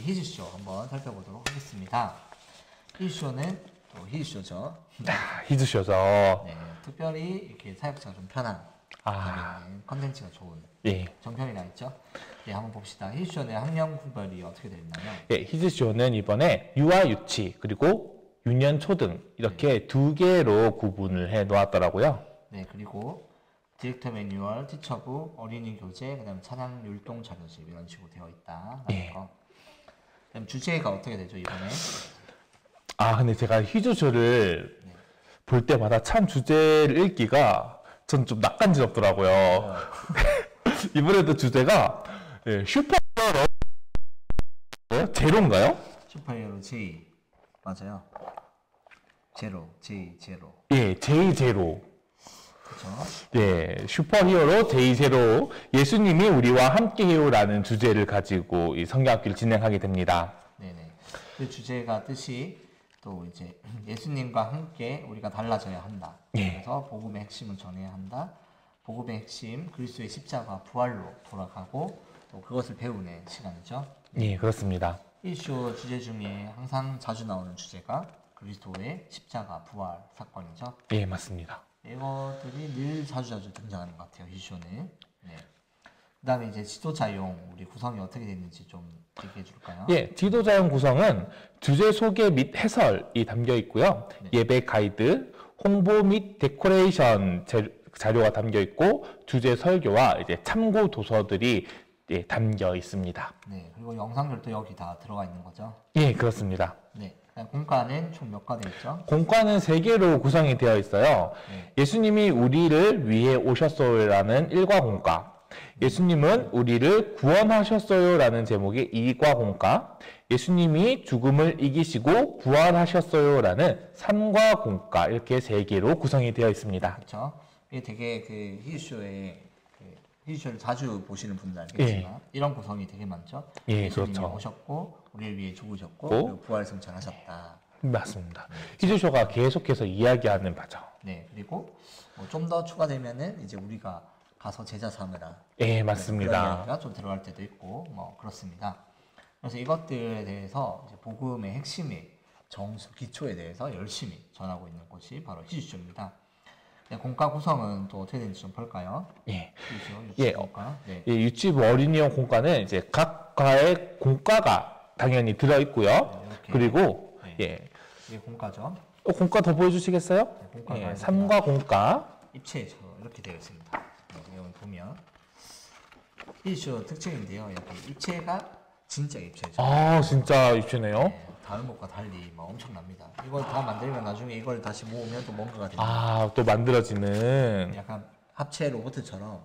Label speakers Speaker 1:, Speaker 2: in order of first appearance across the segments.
Speaker 1: 히즈쇼 한번 살펴보도록 하겠습니다. 히즈쇼는 또 히즈쇼죠.
Speaker 2: 히즈쇼죠.
Speaker 1: 네, 특별히 이렇게 사용자가 좀 편한 컨텐츠가 좋은 정편이라 있죠. 네, 한번 봅시다. 히즈쇼는 학년 구별이 어떻게 되어 있나요?
Speaker 2: 예, 히즈쇼는 이번에 유아, 유치, 그리고 유년, 초등 이렇게 두 개로 구분을 해 놓았더라고요.
Speaker 1: 네, 그리고 디렉터 매뉴얼, 티처북, 어린이 교재, 그다음 찬양 율동 자료집 이런 식으로 되어 있다. 거. 그다음 주제가 어떻게 되죠 이번에?
Speaker 2: 근데 제가 히즈쇼를 볼 때마다 참 주제를 읽기가 전 좀 낯간지럽더라고요. 이번에도 주제가 슈퍼히어로 제로인가요?
Speaker 1: 슈퍼히어로 J 맞아요. 제로, J 제로.
Speaker 2: 예, J 제로.
Speaker 1: 그렇죠.
Speaker 2: 예, 슈퍼히어로 J 제로. 예수님이 우리와 함께해요라는 주제를 가지고 이 성경학기를 진행하게 됩니다.
Speaker 1: 네네. 그 주제가 뜻이 또 이제 예수님과 함께 우리가 달라져야 한다. 그래서 복음의 핵심을 전해야 한다. 복음의 핵심, 그리스도의 십자가 부활로 돌아가고 또 그것을 배우는 시간이죠.
Speaker 2: 예, 그렇습니다.
Speaker 1: 이슈 주제 중에 항상 자주 나오는 주제가 그리스도의 십자가 부활 사건이죠.
Speaker 2: 예, 맞습니다.
Speaker 1: 이것들이 늘 자주 등장하는 것 같아요. 이슈는. 네. 그다음에 이제 지도자용 우리 구성이 어떻게 됐는지 좀 얘기해 줄까요?
Speaker 2: 예, 지도자용 구성은 주제 소개 및 해설이 담겨 있고요. 예배 가이드, 홍보 및 데코레이션 자료가 담겨 있고 주제 설교와 이제 참고 도서들이 담겨 있습니다.
Speaker 1: 네, 그리고 영상들도 여기 다 들어가 있는 거죠?
Speaker 2: 예, 그렇습니다.
Speaker 1: 네, 공과는 총 몇 과 되어 있죠?
Speaker 2: 공과는 3개로 구성이 되어 있어요. 예수님이 우리를 위해 오셨어요라는 1과 공과, 예수님은 우리를 구원하셨어요라는 제목의 2과 공과, 예수님이 죽음을 이기시고 부활하셨어요라는 3과 공과 이렇게 3개로 구성이 되어 있습니다.
Speaker 1: 그렇죠. 이게 되게 그 히즈쇼를 자주 보시는 분들 알겠지만 이런 구성이 되게 많죠. 예수님이
Speaker 2: 그렇죠.
Speaker 1: 오셨고 우리를 위해 죽으셨고 그리고 부활 승천하셨다.
Speaker 2: 맞습니다. 히즈쇼가 계속해서 이야기하는 바죠.
Speaker 1: 네, 그리고 좀 더 추가되면은 이제 우리가 가서 제자 삼으라.
Speaker 2: 예, 맞습니다.
Speaker 1: 그런 이야기가 좀 들어갈 때도 있고 뭐 그렇습니다. 그래서 이것들에 대해서 이제 복음의 핵심의 정수 기초에 대해서 열심히 전하고 있는 곳이 바로 히즈쇼입니다. 네, 공과 구성은 또 어떻게 되는지 좀 볼까요?
Speaker 2: 예.
Speaker 1: 유치 공과. 네.
Speaker 2: 예, 유치부 어린이용 공과는 이제 각 과의 공과가 당연히 들어 있고요. 그리고
Speaker 1: 이게 공과죠.
Speaker 2: 공과 더 보여주시겠어요?
Speaker 1: 네, 공과가
Speaker 2: 3과 공과.
Speaker 1: 입체죠. 이렇게 되어 있습니다. 여기 보면 히즈쇼 특징인데요. 여기 입체가 진짜 입체죠.
Speaker 2: 진짜 입체네요.
Speaker 1: 네, 다른 것과 달리 엄청납니다. 이걸 다 만들면 나중에 이걸 다시 모으면 또 뭔가가 됩니다.
Speaker 2: 또 만들어지는.
Speaker 1: 약간 합체 로봇처럼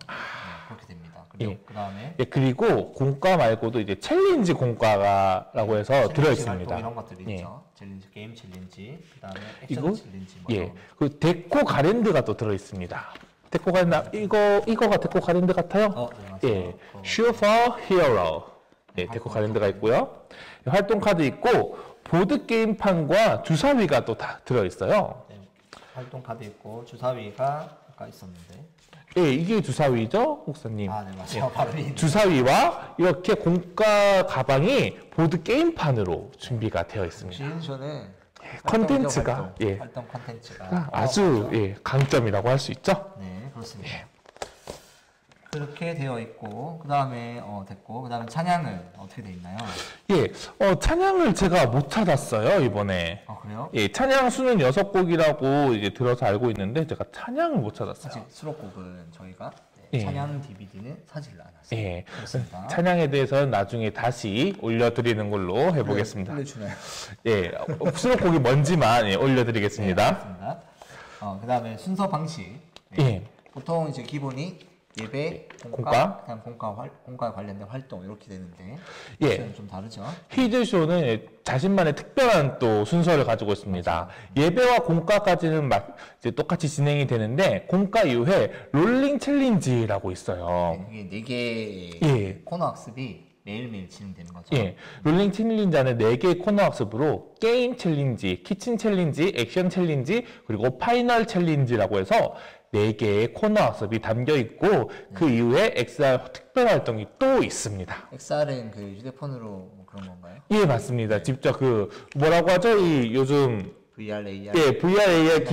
Speaker 1: 그렇게 됩니다. 그리고 그다음에
Speaker 2: 그리고 공과 말고도 이제 챌린지 공과라고 해서 들어 있습니다.
Speaker 1: 이런 것들이 있죠. 챌린지 게임 챌린지, 그다음에 액션 챌린지
Speaker 2: 그 데코 가랜드가 또 들어 있습니다. 데코 가랜드 이거가 데코 가랜드 같아요?
Speaker 1: 네,
Speaker 2: 슈퍼히어로. 데코 가랜드가 있고요. 활동 카드 있고 보드 게임판과 주사위가 또 다 들어 있어요.
Speaker 1: 네, 활동 카드 있고 주사위가 아까 있었는데.
Speaker 2: 이게 주사위죠, 목사님?
Speaker 1: 네, 맞아요. 바로
Speaker 2: 주사위와 이렇게 공과 가방이 보드 게임판으로 준비가 되어 있습니다.
Speaker 1: 히즈쇼는
Speaker 2: 컨텐츠가
Speaker 1: 활동 컨텐츠가
Speaker 2: 아주 강점이라고 할 수 있죠.
Speaker 1: 네, 그렇습니다. 그렇게 되어 있고 그다음에 됐고 그다음에 찬양은 어떻게 돼 있나요?
Speaker 2: 찬양을 제가 못 찾았어요 이번에.
Speaker 1: 그래요?
Speaker 2: 찬양 수는 6곡이라고 이제 들어서 알고 있는데 제가 찬양을 못 찾았어요.
Speaker 1: 사실 수록곡은 저희가 찬양 DVD는 사진을 안 왔어요. 그렇습니다.
Speaker 2: 찬양에 대해서는 나중에 다시 올려드리는 걸로 해보겠습니다.
Speaker 1: 올려주나요?
Speaker 2: 수록곡이 뭔지만 올려드리겠습니다.
Speaker 1: 그렇습니다. 그다음에 순서 방식. 보통 이제 기본이 예배, 공과, 그다음 공과에 관련된 활동 이렇게 되는데 히즈쇼는 좀 다르죠.
Speaker 2: 히즈쇼는 자신만의 특별한 또 순서를 가지고 있습니다. 예배와 공과까지는 이제 똑같이 진행이 되는데 공과 이후에 롤링 챌린지라고 있어요.
Speaker 1: 이게 4개의 코너 학습이 매일매일 진행되는 거죠.
Speaker 2: 롤링 챌린지 안에 4개의 코너 학습으로 게임 챌린지, 키친 챌린지, 액션 챌린지, 그리고 파이널 챌린지라고 해서 4개의 코너 학습이 담겨 있고 그 이후에 XR 특별 활동이 또 있습니다.
Speaker 1: XR은 그 휴대폰으로 뭐 그런 건가요?
Speaker 2: 예, 맞습니다. 직접 그 뭐라고 하죠? 이 요즘
Speaker 1: VR, AR.
Speaker 2: 예, VR, AR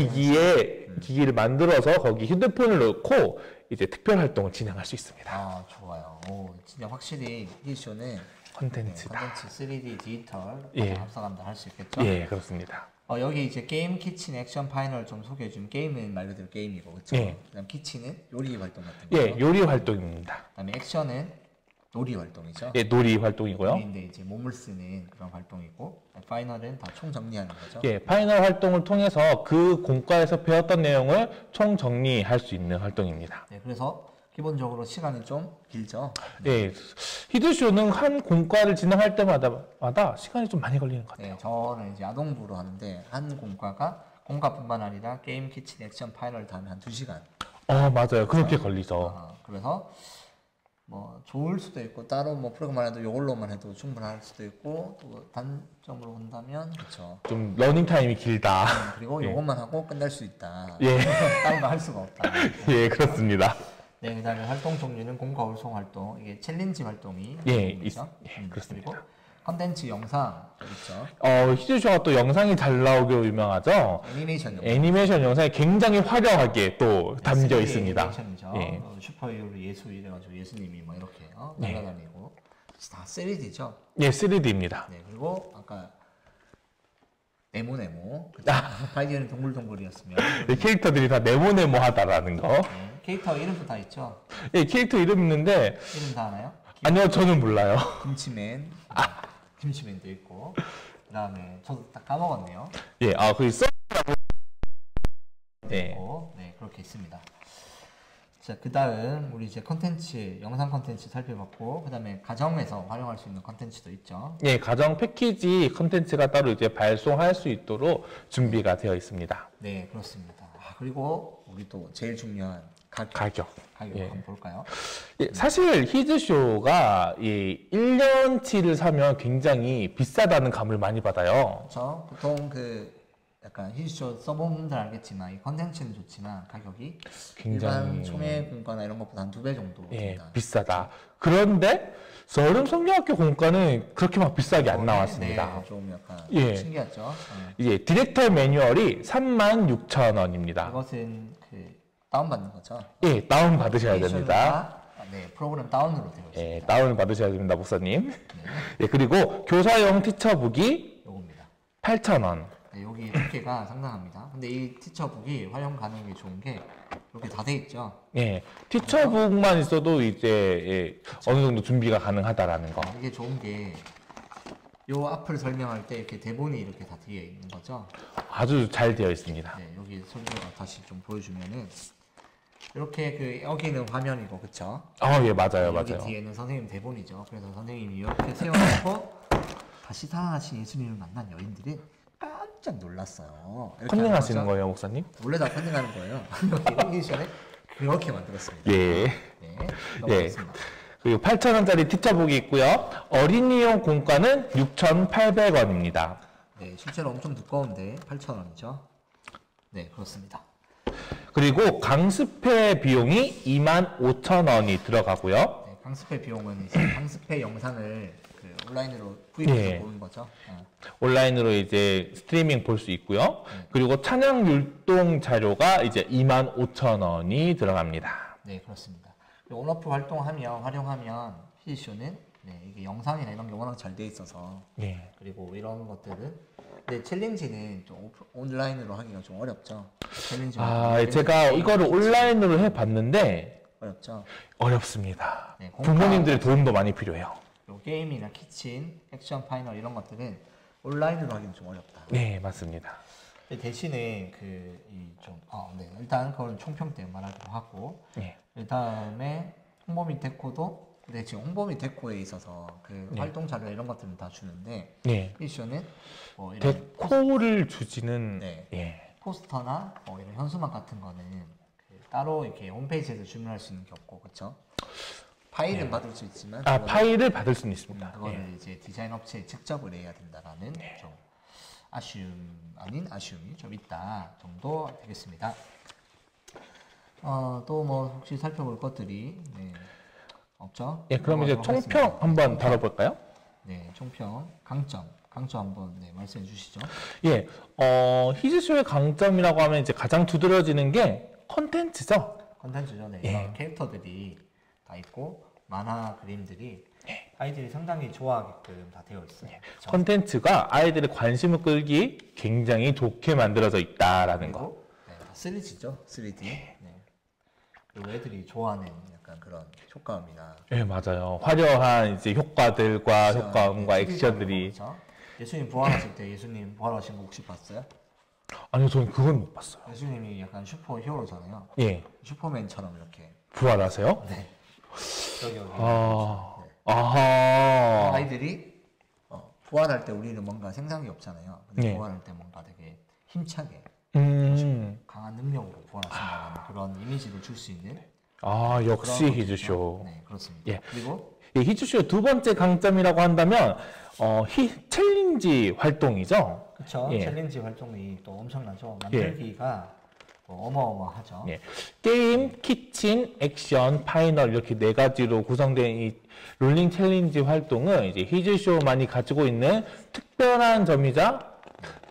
Speaker 2: 기기를 만들어서 거기 휴대폰을 넣고 이제 특별 활동을 진행할 수 있습니다.
Speaker 1: 아, 좋아요. 오, 진짜 확실히 히쇼는
Speaker 2: 콘텐츠다.
Speaker 1: 콘텐츠 3D 디지털
Speaker 2: 예.
Speaker 1: 합성 감당할 수 있겠죠?
Speaker 2: 예, 그렇습니다.
Speaker 1: 여기 이제 게임 키친 액션 파이널 좀 소개해 주면 게임은 말 그대로 게임이고 그렇죠?
Speaker 2: 예.
Speaker 1: 그다음 키친은 요리 활동 같은 거.
Speaker 2: 예, 요리 활동입니다.
Speaker 1: 그다음에 액션은 놀이 활동이죠.
Speaker 2: 예, 놀이 활동이고요.
Speaker 1: 놀이인데 이제 몸을 쓰는 그런 활동이고 파이널은 다 총 정리하는 거죠.
Speaker 2: 예, 파이널 활동을 통해서 그 공과에서 배웠던 내용을 총 정리할 수 있는 활동입니다.
Speaker 1: 네, 그래서 기본적으로 시간이 좀 길죠.
Speaker 2: 예, 히드쇼는 한 공과를 진행할 때마다 시간이 좀 많이 걸리는 것 같아요.
Speaker 1: 네, 저는 이제 아동부로 하는데 한 공과가 공과뿐만 아니라 게임 키친 액션 파이널 다 하면 한 2시간.
Speaker 2: 맞아요. 그렇게 걸리죠.
Speaker 1: 그래서 뭐 좋을 수도 있고 따로 뭐 프로그램만 해도 이걸로만 해도 충분할 수도 있고 또 단점으로 본다면 그렇죠.
Speaker 2: 좀 러닝 타임이 길다.
Speaker 1: 그리고 이것만 하고 끝낼 수 있다.
Speaker 2: 예.
Speaker 1: 다른 거 할 수가 없다.
Speaker 2: 예, 그렇습니다.
Speaker 1: 네, 그다음에 활동 종류는 공과 활송 활동, 이게 챌린지 활동이
Speaker 2: 예,
Speaker 1: 있죠.
Speaker 2: 그렇습니다.
Speaker 1: 그리고 컨텐츠 영상 있죠.
Speaker 2: 히드쇼가 또 영상이 잘 나오기로 유명하죠.
Speaker 1: 애니메이션 영상.
Speaker 2: 애니메이션 영상이 굉장히 화려하게 또 담겨
Speaker 1: 3D
Speaker 2: 있습니다.
Speaker 1: 애니메이션이죠.
Speaker 2: 예.
Speaker 1: 슈퍼히어로 예수 이래가지고 예수님이 뭐 이렇게
Speaker 2: 네.
Speaker 1: 날아다니고 다 3D죠.
Speaker 2: 예, 3D입니다.
Speaker 1: 네, 그리고 아까 네모네모 파이디는 동글동글이었으면
Speaker 2: 캐릭터들이 다 네모네모하다라는 거.
Speaker 1: 네, 캐릭터 이름도 다 있죠.
Speaker 2: 예, 캐릭터 이름 있는데
Speaker 1: 이름 다 아나요?
Speaker 2: 아니요, 저는 몰라요.
Speaker 1: 김치맨, 김치맨도 있고 그다음에 저도 딱 까먹었네요.
Speaker 2: 예, 그 네.
Speaker 1: 있고, 네, 그렇게 있습니다. 자, 그다음 우리 이제 컨텐츠, 영상 컨텐츠 살펴봤고, 그다음에 가정에서 활용할 수 있는 컨텐츠도 있죠.
Speaker 2: 예, 가정 패키지 컨텐츠가 따로 이제 발송할 수 있도록 준비가 되어 있습니다.
Speaker 1: 네, 그렇습니다. 그리고 우리 또 제일 중요한
Speaker 2: 가격.
Speaker 1: 가격
Speaker 2: 예.
Speaker 1: 한번 볼까요?
Speaker 2: 예, 사실 히드쇼가 이 1년치를 사면 굉장히 비싸다는 감을 많이 받아요.
Speaker 1: 그렇죠. 보통 그 약간 히즈쇼 써본 분들 알겠지만 이 컨텐츠는 좋지만 가격이
Speaker 2: 굉장히
Speaker 1: 일반 총회 공과나 이런 것보다 한 2배 정도
Speaker 2: 예,
Speaker 1: 됩니다.
Speaker 2: 비싸다. 그런데 서름 성경학교 공과는 그렇게 막 비싸게 안 나왔습니다.
Speaker 1: 네, 좀 약간
Speaker 2: 예.
Speaker 1: 신기하죠.
Speaker 2: 이제 디렉터 매뉴얼이 36,000원입니다.
Speaker 1: 이것은 그 다운받는 거죠.
Speaker 2: 예, 다운 받으셔야
Speaker 1: 애니메이션은
Speaker 2: 됩니다.
Speaker 1: 다, 네, 프로그램 다운으로 되어 있습니다.
Speaker 2: 예, 다운 받으셔야 됩니다, 목사님. 예, 그리고 교사용 티처북이
Speaker 1: 요겁니다.
Speaker 2: 8,000원.
Speaker 1: 네, 여기 두께가 상당합니다. 근데 이 티처북이 활용 가능한 게 좋은 게 이렇게 다 돼 있죠.
Speaker 2: 예, 티처북만 있어도 이제 어느 정도 준비가 가능하다라는 거.
Speaker 1: 이게 좋은 게 요 앞을 설명할 때 이렇게 대본이 이렇게 다 뒤에 있는 거죠.
Speaker 2: 아주 잘 되어 있습니다.
Speaker 1: 네, 여기 설명을 다시 좀 보여주면은 이렇게 그 여기는 화면이고 그쵸?
Speaker 2: 예, 맞아요,
Speaker 1: 여기
Speaker 2: 맞아요.
Speaker 1: 뒤에는 선생님 대본이죠. 그래서 선생님이 이렇게 세워놓고 다시 살아나신 예수님을 만난 여인들이 깜짝 놀랐어요. 이렇게
Speaker 2: 컨닝하시는
Speaker 1: 하는 거죠.
Speaker 2: 거예요, 목사님?
Speaker 1: 원래 다 컨닝하는 거예요. 여기 이션에 그렇게 만들었습니다.
Speaker 2: 예.
Speaker 1: 네, 넘어갔습니다.
Speaker 2: 그리고 8,000원짜리 티처북이 있고요. 어린이용 공과는 6,800원입니다.
Speaker 1: 네, 실제로 엄청 두꺼운데 8,000원이죠. 네, 그렇습니다.
Speaker 2: 그리고 강습회 비용이 25,000원이 들어가고요.
Speaker 1: 네, 강습회 비용은 이제 강습회 영상을 그 온라인으로 구입해서
Speaker 2: 예.
Speaker 1: 보는 거죠.
Speaker 2: 온라인으로 이제 스트리밍 볼 수 있고요. 그리고 찬양 율동 자료가 이제 25,000원이 들어갑니다.
Speaker 1: 네, 그렇습니다. 온오프 활용하면 히쇼는 네, 이게 영상이나 이런 게 워낙 잘 돼 있어서
Speaker 2: 예.
Speaker 1: 그리고 이런 것들은 근데 챌린지는 좀 온라인으로 하기가 좀 어렵죠. 챌린지
Speaker 2: 제가 이거를 온라인으로 해봤는데
Speaker 1: 어렵죠.
Speaker 2: 어렵습니다.
Speaker 1: 네,
Speaker 2: 부모님들의 도움도 많이 필요해요.
Speaker 1: 요 게임이나 키친, 액션 파이널 이런 것들은 온라인으로 하기는 좀 어렵다.
Speaker 2: 네, 맞습니다.
Speaker 1: 근데 대신에 네, 일단 그건 총평 때 말하기로 하고
Speaker 2: 네.
Speaker 1: 그다음에 홍보 및 데코도 근데 지금 홍보 및 데코에 있어서 그 활동 자료 이런 것들은 다 주는데
Speaker 2: 네.
Speaker 1: 이쇼는 뭐 이런
Speaker 2: 데코를 주지는
Speaker 1: 네.
Speaker 2: 예.
Speaker 1: 포스터나 뭐 이런 현수막 같은 거는 그 따로 이렇게 홈페이지에서 주문할 수 있는 게 없고 그렇죠? 파일은 받을 수 있지만
Speaker 2: 파일을 받을 수는 있습니다.
Speaker 1: 그거를 이제 디자인 업체에 직접 의뢰해야 된다라는 좀 아쉬움이 좀 있다 정도 되겠습니다. 또 뭐 혹시 살펴볼 것들이 네, 없죠?
Speaker 2: 예, 그럼 이제
Speaker 1: 넘어가도록
Speaker 2: 총평
Speaker 1: 하겠습니다.
Speaker 2: 한번 다뤄볼까요?
Speaker 1: 네, 총평, 강점 한번 네, 말씀해 주시죠.
Speaker 2: 예, 히즈쇼의 강점이라고 하면 이제 가장 두드러지는 게 컨텐츠죠.
Speaker 1: 컨텐츠죠. 네,
Speaker 2: 예.
Speaker 1: 이런 캐릭터들이 다 있고 만화 그림들이 아이들이 상당히 좋아하게끔 다 되어 있어요. 그렇죠?
Speaker 2: 컨텐츠가 아이들의 관심을 끌기 굉장히 좋게 만들어져 있다라는 거.
Speaker 1: 그리고 네, 3D죠, 3D. 네. 그리고 애들이 좋아하는 약간 그런 효과음이나
Speaker 2: 예, 맞아요. 화려한 이제 효과들과 효과음과 액션들이.
Speaker 1: 그렇죠? 예수님 부활하실 때 예수님 부활하신 거 혹시 봤어요?
Speaker 2: 아니요, 저는 그건 못 봤어요.
Speaker 1: 예수님이 약간 슈퍼 히어로잖아요.
Speaker 2: 예,
Speaker 1: 슈퍼맨처럼 이렇게.
Speaker 2: 부활하세요?
Speaker 1: 네. 여기.
Speaker 2: 아,
Speaker 1: 네.
Speaker 2: 아하.
Speaker 1: 아이들이 부활할 때 우리는 뭔가 생산이 없잖아요. 근데
Speaker 2: 네.
Speaker 1: 부활할 때 뭔가 되게 힘차게 강한 능력으로 부활하신다는 그런 이미지를 줄 수 있는
Speaker 2: 아, 역시
Speaker 1: 그런
Speaker 2: 히즈쇼.
Speaker 1: 것들이죠. 네, 그렇습니다.
Speaker 2: 예.
Speaker 1: 그리고
Speaker 2: 예, 히즈쇼의 두 번째 강점이라고 한다면, 챌린지 활동이죠.
Speaker 1: 그렇죠.
Speaker 2: 예.
Speaker 1: 챌린지 활동이 또 엄청나죠. 만들기가 어마어마하죠.
Speaker 2: 예. 게임, 키친, 액션, 파이널 이렇게 네 가지로 구성된 이 롤링 챌린지 활동은 이제 히즈쇼만이 가지고 있는 특별한 점이자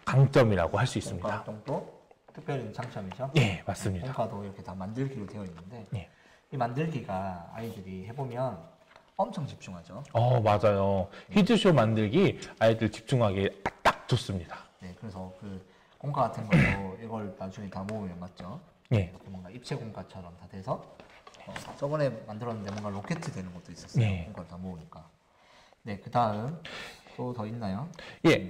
Speaker 2: 강점이라고 할 수
Speaker 1: 공과
Speaker 2: 있습니다.
Speaker 1: 활동도 특별히 장점이죠.
Speaker 2: 예, 맞습니다.
Speaker 1: 공과도 이렇게 다 만들기로 되어 있는데
Speaker 2: 예.
Speaker 1: 이 만들기가 아이들이 해보면 엄청 집중하죠.
Speaker 2: 맞아요. 히즈쇼 만들기 아이들 집중하기 딱 좋습니다.
Speaker 1: 네, 그래서 그 공과 같은 것도 이걸 나중에 다 모으면 맞죠?
Speaker 2: 예.
Speaker 1: 이렇게 뭔가 입체 공과처럼 다 돼서 저번에 만들었는데 뭔가 로켓 되는 것도 있었어요.
Speaker 2: 네.
Speaker 1: 공과를 다 모으니까. 네, 그 다음 또 더 있나요?
Speaker 2: 예.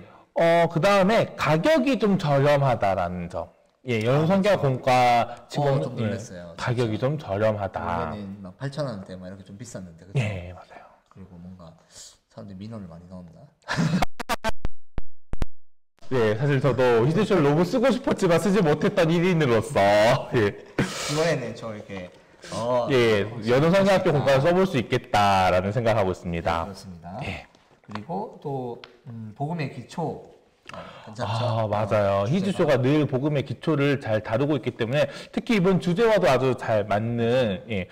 Speaker 2: 그 다음에 가격이 좀 저렴하다라는 점. 예, 연성경 공과 치고는
Speaker 1: 좀 놀랐어요,
Speaker 2: 가격이 좀 저렴하다.
Speaker 1: 원래는 막 8,000원대 막 이렇게 좀 비쌌는데 그죠?
Speaker 2: 예, 맞아요.
Speaker 1: 그리고 뭔가 사람들이 민원을 많이 넣었나?
Speaker 2: 예, 사실 저도 히즈쇼 로고 쓰고 싶었지만 쓰지 못했던 1인으로서 예,
Speaker 1: 이번에는 저 이렇게
Speaker 2: 예, 연성대학교 공과를 써볼 수 있겠다라는 생각하고
Speaker 1: 네,
Speaker 2: 있습니다.
Speaker 1: 그렇습니다.
Speaker 2: 예.
Speaker 1: 그리고 또 복음의 기초 괜찮죠?
Speaker 2: 아, 맞아요. 히즈쇼가 늘 복음의 기초를 잘 다루고 있기 때문에 특히 이번 주제와도 아주 잘 맞는 예,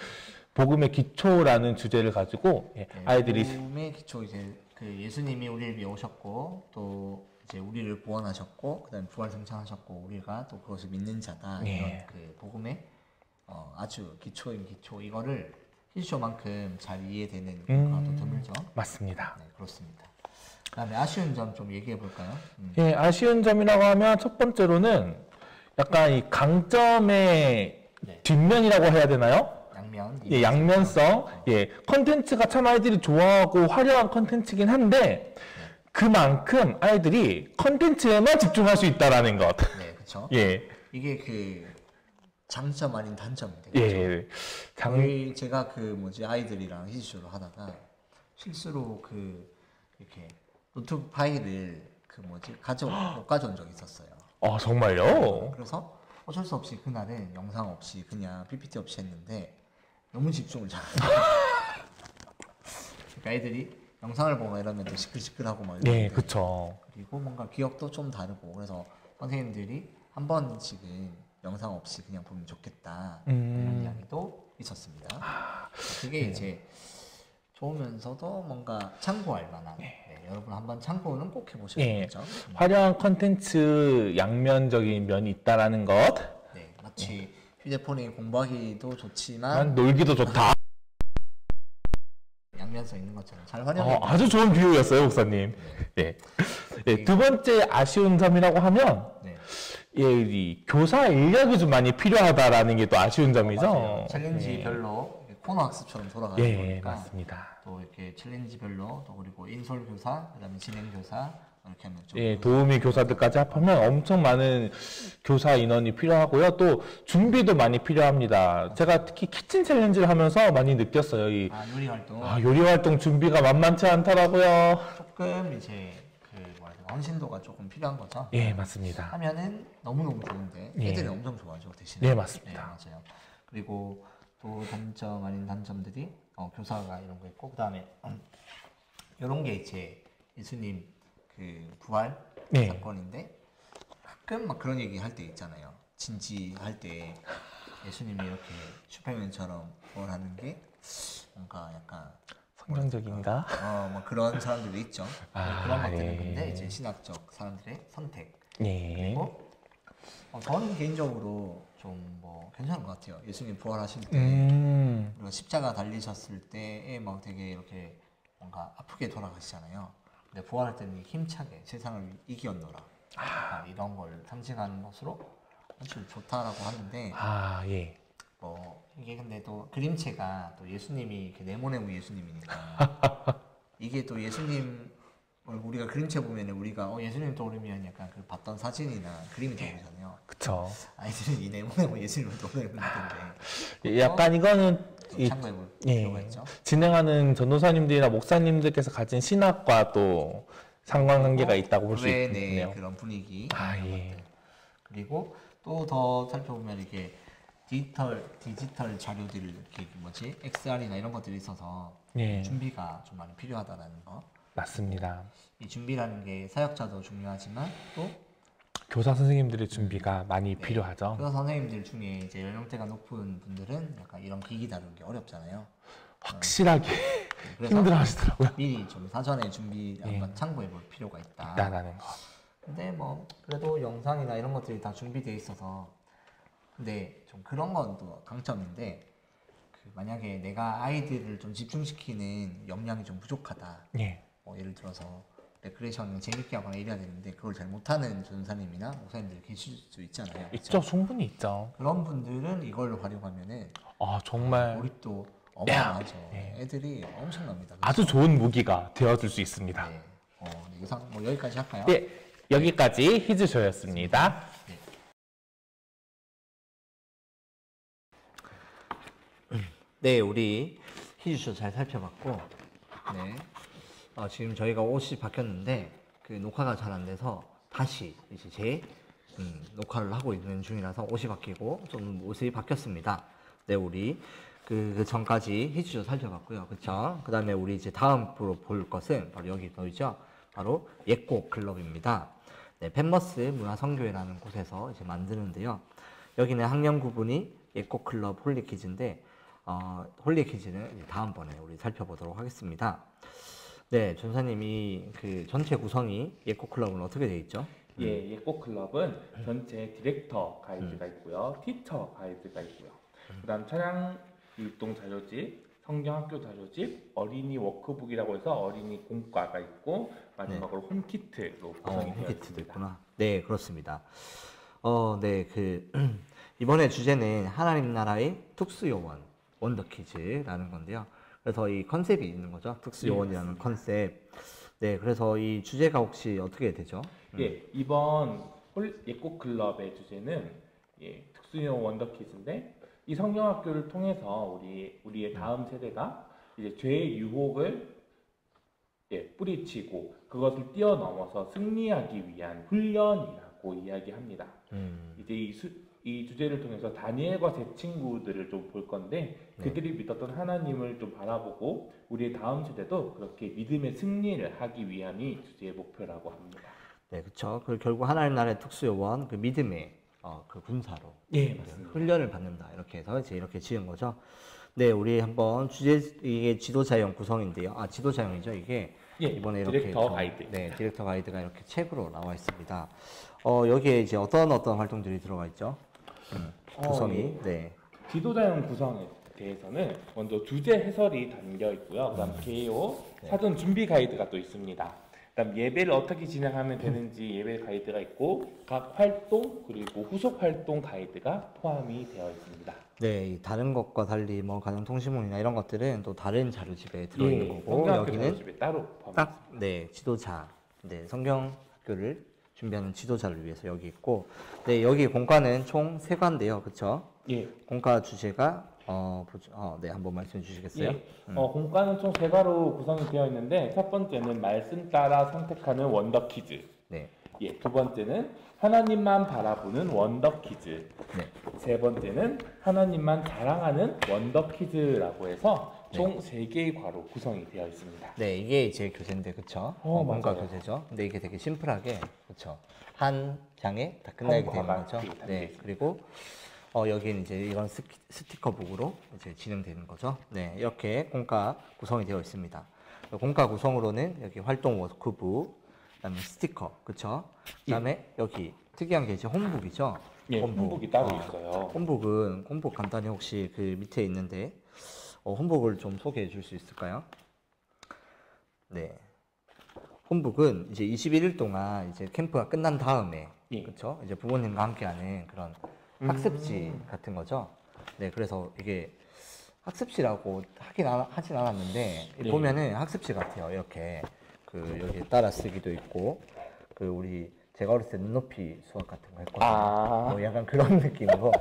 Speaker 2: 복음의 기초라는 주제를 가지고 예,
Speaker 1: 네,
Speaker 2: 아이들이
Speaker 1: 복음의 기초 이제 그 예수님이 우리를 위해 오셨고 또 이제 우리를 구원하셨고 그다음에 부활 승천하셨고 우리가 또 그것을 믿는 자다
Speaker 2: 예.
Speaker 1: 이런 그 복음의 아주 기초인 기초 이거를 히즈쇼만큼 잘 이해되는 경우가 또 드물죠.
Speaker 2: 맞습니다.
Speaker 1: 네, 그렇습니다. 그다음에 아쉬운 점 좀 얘기해 볼까요?
Speaker 2: 예, 아쉬운 점이라고 하면 첫 번째로는 약간 이 강점의
Speaker 1: 네.
Speaker 2: 뒷면이라고 해야 되나요?
Speaker 1: 양면.
Speaker 2: 예, 양면성. 예, 컨텐츠가 참 아이들이 좋아하고 화려한 컨텐츠긴 한데 그만큼 아이들이 컨텐츠에만 집중할 수 있다라는 것.
Speaker 1: 네, 그렇죠.
Speaker 2: 예,
Speaker 1: 이게 그 장점 아닌 단점이 되죠.
Speaker 2: 예,
Speaker 1: 저희 제가 아이들이랑 히즈쇼를 하다가 실수로 이렇게 노트북 파일을 못 가져온 적이 있었어요.
Speaker 2: 정말요?
Speaker 1: 그래서 어쩔 수 없이 그날은 영상 없이 그냥 PPT 없이 했는데 너무 집중을 잘해요. 그러니까 애들이 영상을 보면 이러면 또 시끌시끌하고 막 이러는데
Speaker 2: 예, 그쵸.
Speaker 1: 그리고 뭔가 기억도 좀 다르고 그래서 선생님들이 한 번씩은 영상 없이 그냥 보면 좋겠다 이런 이야기도 있었습니다. 그게 이제 좋으면서도 뭔가 참고할 만한 여러분 한번 참고는 꼭 해보셔야겠죠.
Speaker 2: 화려한 컨텐츠 양면적인 면이 있다라는 것.
Speaker 1: 네, 마치 휴대폰이 공부하기도 좋지만
Speaker 2: 놀기도 좋다.
Speaker 1: 양면성 있는 것처럼 잘 활용해.
Speaker 2: 아주 좋은 비유였어요, 목사님. 네. 네, 두 번째 아쉬운 점이라고 하면
Speaker 1: 네.
Speaker 2: 예, 이 교사 인력이 좀 많이 필요하다라는 게 또 아쉬운 점이죠.
Speaker 1: 맞아요. 챌린지별로 코너 학습처럼 돌아가는
Speaker 2: 예,
Speaker 1: 거니까
Speaker 2: 맞습니다.
Speaker 1: 또 이렇게 챌린지별로 또 그리고 인솔 교사, 그다음에 진행 교사 이렇게 하면 좀
Speaker 2: 예, 도우미 교사들까지 합하면 엄청 많은 교사 인원이 필요하고요. 또 준비도 많이 필요합니다. 제가 특히 키친 챌린지를 하면서 많이 느꼈어요.
Speaker 1: 요리 활동
Speaker 2: 요리 활동 준비가 만만치 않더라고요.
Speaker 1: 조금 이제 헌신도가 조금 필요한 거죠.
Speaker 2: 예, 맞습니다.
Speaker 1: 하면은 너무너무 좋은데
Speaker 2: 예.
Speaker 1: 애들이 엄청 좋아하죠, 대신에.
Speaker 2: 네, 맞습니다.
Speaker 1: 네, 맞아요. 그리고 또 단점 아닌 단점들이 교사가 이런 거 있고 그다음에 이런 게 이제 예수님 부활
Speaker 2: 네.
Speaker 1: 사건인데 가끔 막 그런 얘기 할 때 있잖아요. 진지할 때 예수님이 이렇게 슈퍼맨처럼 부활하는 게 뭔가 약간
Speaker 2: 성경적인가?
Speaker 1: 뭐 그런 사람들도 있죠. 그런 것들은
Speaker 2: 예.
Speaker 1: 근데 이제 신학적 사람들의 선택.
Speaker 2: 예.
Speaker 1: 그리고 저는 개인적으로 좀 뭐 괜찮은 것 같아요. 예수님 부활하실 때 그리고 십자가 달리셨을 때에 막 되게 이렇게 뭔가 아프게 돌아가시잖아요. 근데 부활할 때는 힘차게 세상을 이기었노라. 약간 이런 걸 상징하는 것으로 아주 좋다라고 하는데
Speaker 2: 예.
Speaker 1: 뭐 이게 근데 또 그림체가 또 예수님이 이렇게 네모네모 예수님이니까 이게 또 예수님 우리가 그림체 보면 우리가 예수님 떠오르면 약간 그 봤던 사진이나 그림이 떠오르잖아요.
Speaker 2: 그쵸.
Speaker 1: 아이들은 이 네모네모 예수님을 떠오르는 건데
Speaker 2: 약간 이거는
Speaker 1: 참고해볼 필요가 있죠.
Speaker 2: 진행하는 전도사님들이나 목사님들께서 가진 신학과 또 상관관계가 있다고 볼 수 있겠네요.
Speaker 1: 그런 분위기.
Speaker 2: 예.
Speaker 1: 그리고 또 더 살펴보면 이게 디지털 자료들 이렇게 뭐지 XR이나 이런 것들이 있어서
Speaker 2: 예.
Speaker 1: 준비가 좀 많이 필요하다라는 거.
Speaker 2: 맞습니다.
Speaker 1: 이 준비라는 게 사역자도 중요하지만 또
Speaker 2: 교사 선생님들의 준비가 많이 필요하죠.
Speaker 1: 교사 선생님들 중에 이제 연령대가 높은 분들은 약간 이런 기기 다루는 게 어렵잖아요.
Speaker 2: 확실하게
Speaker 1: 그래서
Speaker 2: 힘들어하시더라고요.
Speaker 1: 미리 좀 사전에 준비 한번 참고해 볼 필요가 있다.
Speaker 2: 있다라는 거.
Speaker 1: 근데 뭐 그래도 영상이나 이런 것들이 다 준비되어 있어서 근데 좀 그런 건 또 강점인데 만약에 내가 아이들을 좀 집중시키는 역량이 좀 부족하다.
Speaker 2: 예.
Speaker 1: 예를 들어서 레크레이션을 재밌게 하거나 이래야 되는데 그걸 잘 못하는 전사님이나 목사님들 계실 수 있잖아요.
Speaker 2: 있죠. 충분히 있죠.
Speaker 1: 그런 분들은 이걸 활용하면은
Speaker 2: 정말
Speaker 1: 몰입도 어마어마하죠. 애들이 엄청납니다.
Speaker 2: 아주 좋은 무기가 되어줄 수 있습니다.
Speaker 1: 네. 영상 뭐 여기까지 할까요?
Speaker 2: 네, 여기까지 히즈쇼였습니다.
Speaker 1: 네, 우리 히즈쇼 잘 살펴봤고, 네. 지금 저희가 옷이 바뀌었는데 그 녹화가 잘 안 돼서 다시 이제 제 녹화를 하고 있는 중이라서 옷이 바뀌고 좀 옷이 바뀌었습니다. 네, 우리 그 전까지 히즈쇼 살펴봤고요, 그렇죠? 그 다음에 우리 이제 다음으로 볼 것은 바로 여기 보이죠? 바로 옛곡 클럽입니다. 네, 펜머스 문화선교회라는 곳에서 이제 만드는데요. 여기는 학년 구분이 옛곡 클럽 홀리키즈인데 홀리키즈는 다음번에 우리 살펴보도록 하겠습니다. 네, 전사님이 그 전체 구성이 옛곡 클럽은 어떻게 되어 있죠?
Speaker 2: 예, 옛곡 클럽은 전체 디렉터 가이드가 있고요, 티처 가이드가 있고요. 그다음 차량 율동 자료집, 성경학교 자료집, 어린이 워크북이라고 해서 어린이 공과가 있고 마지막으로 홈키트로 구성이 되어
Speaker 1: 홈키트도
Speaker 2: 있습니다.
Speaker 1: 있구나. 네, 그렇습니다. 네, 이번에 주제는 하나님 나라의 특수요원 원더키즈라는 건데요. 그래서 이 컨셉이 있는 거죠. 특수요원이라는 컨셉. 네, 그래서 이 주제가 혹시 어떻게 되죠?
Speaker 2: 예, 이번 옛곡 클럽의 주제는 특수요원 원더키즈인데 이 성경학교를 통해서 우리의 다음 세대가 이제 죄의 유혹을 뿌리치고 그것을 뛰어넘어서 승리하기 위한 훈련이라고 이야기합니다. 이제 이 주제를 통해서 다니엘과 제 친구들을 좀 볼 건데 그들이 믿었던 하나님을 좀 바라보고 우리의 다음 세대도 그렇게 믿음의 승리를 하기 위함이 주제의 목표라고 합니다.
Speaker 1: 네, 그렇죠. 그 결국 하나님 나라의 특수요원 그 믿음의 그 군사로
Speaker 2: 맞습니다.
Speaker 1: 훈련을 받는다 이렇게 해서 이제 이렇게 지은 거죠. 네, 우리 한번 이게 지도자형 구성인데요. 지도자형이죠 이게. 이번에 이렇게
Speaker 2: 디렉터 가이드.
Speaker 1: 네, 디렉터 가이드가 이렇게 책으로 나와 있습니다. 여기에 이제 어떤 활동들이 들어가 있죠? 구성이. 네.
Speaker 2: 지도자형 구성에 대해서는 먼저 주제 해설이 담겨 있고요. 그다음 개요, 사전 준비 가이드가 또 있습니다. 그다음 예배를 어떻게 진행하면 되는지 예배 가이드가 있고 각 활동 그리고 후속 활동 가이드가 포함이 되어 있습니다.
Speaker 1: 네, 다른 것과 달리 뭐 가정통신문이나 이런 것들은 또 다른 자료집에 들어있는 거고
Speaker 2: 성경학교
Speaker 1: 여기는
Speaker 2: 자료집에 따로
Speaker 1: 딱 지도자, 성경학교를 준비하는 지도자를 위해서 여기 있고, 네, 여기 공과는 총 3과인데요, 그렇죠?
Speaker 2: 예.
Speaker 1: 공과 주제가 네, 한번 말씀해 주시겠어요?
Speaker 2: 공과는 총 3과로 구성이 되어 있는데 첫 번째는 말씀 따라 선택하는 원더 퀴즈.
Speaker 1: 네.
Speaker 2: 두 번째는 하나님만 바라보는 원더 퀴즈.
Speaker 1: 네.
Speaker 2: 세 번째는 하나님만 자랑하는 원더 퀴즈라고 해서 총 3개의 과로 구성이 되어 있습니다.
Speaker 1: 네, 이게 이제 교재인데, 그쵸? 공과
Speaker 2: 맞아요.
Speaker 1: 교재죠. 근데 이게 되게 심플하게, 그쵸? 한 장에 다 끝나게 되는 거죠. 네, 그리고 여기는 이제 이런 스티커북으로 이제 진행되는 거죠. 네, 이렇게 공과 구성이 되어 있습니다. 공과 구성으로는 여기 활동 워크북, 그다음에 스티커, 그쵸? 그다음에 여기 특이한 게 이제 홈북이죠.
Speaker 2: 예, 홈북이 따로 있어요.
Speaker 1: 홈북 간단히 혹시 그 밑에 있는데 홈북을 좀 소개해 줄 수 있을까요? 네. 홈북은 이제 21일 동안 이제 캠프가 끝난 다음에 그렇죠? 이제 부모님과 함께하는 그런 학습지 같은 거죠. 네, 그래서 이게 학습지라고 하진 않았는데 보면은 학습지 같아요. 이렇게 그 여기 따라 쓰기도 있고 그 우리 제가 어렸을 때 눈높이 수학 같은 거 했거든요. 약간 그런 느낌으로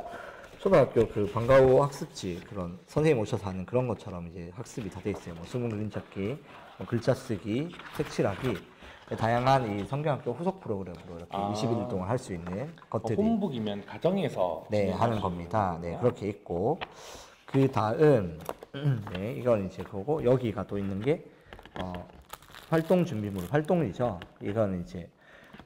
Speaker 1: 초등학교 그 방과후 학습지 그런 선생님 오셔서 하는 그런 것처럼 이제 학습이 다 돼 있어요. 뭐 수능 그림 찾기, 뭐 글자 쓰기, 색칠하기, 다양한 이 성경학교 후속 프로그램으로 이렇게 21일 동안 할 수 있는 것들이
Speaker 2: 홈북이면 가정에서
Speaker 1: 하는 겁니다. 네, 그렇게 있고 그 다음 네, 이건 이제 그거고 여기가 또 있는 게 활동 준비물, 활동이죠. 이거는 이제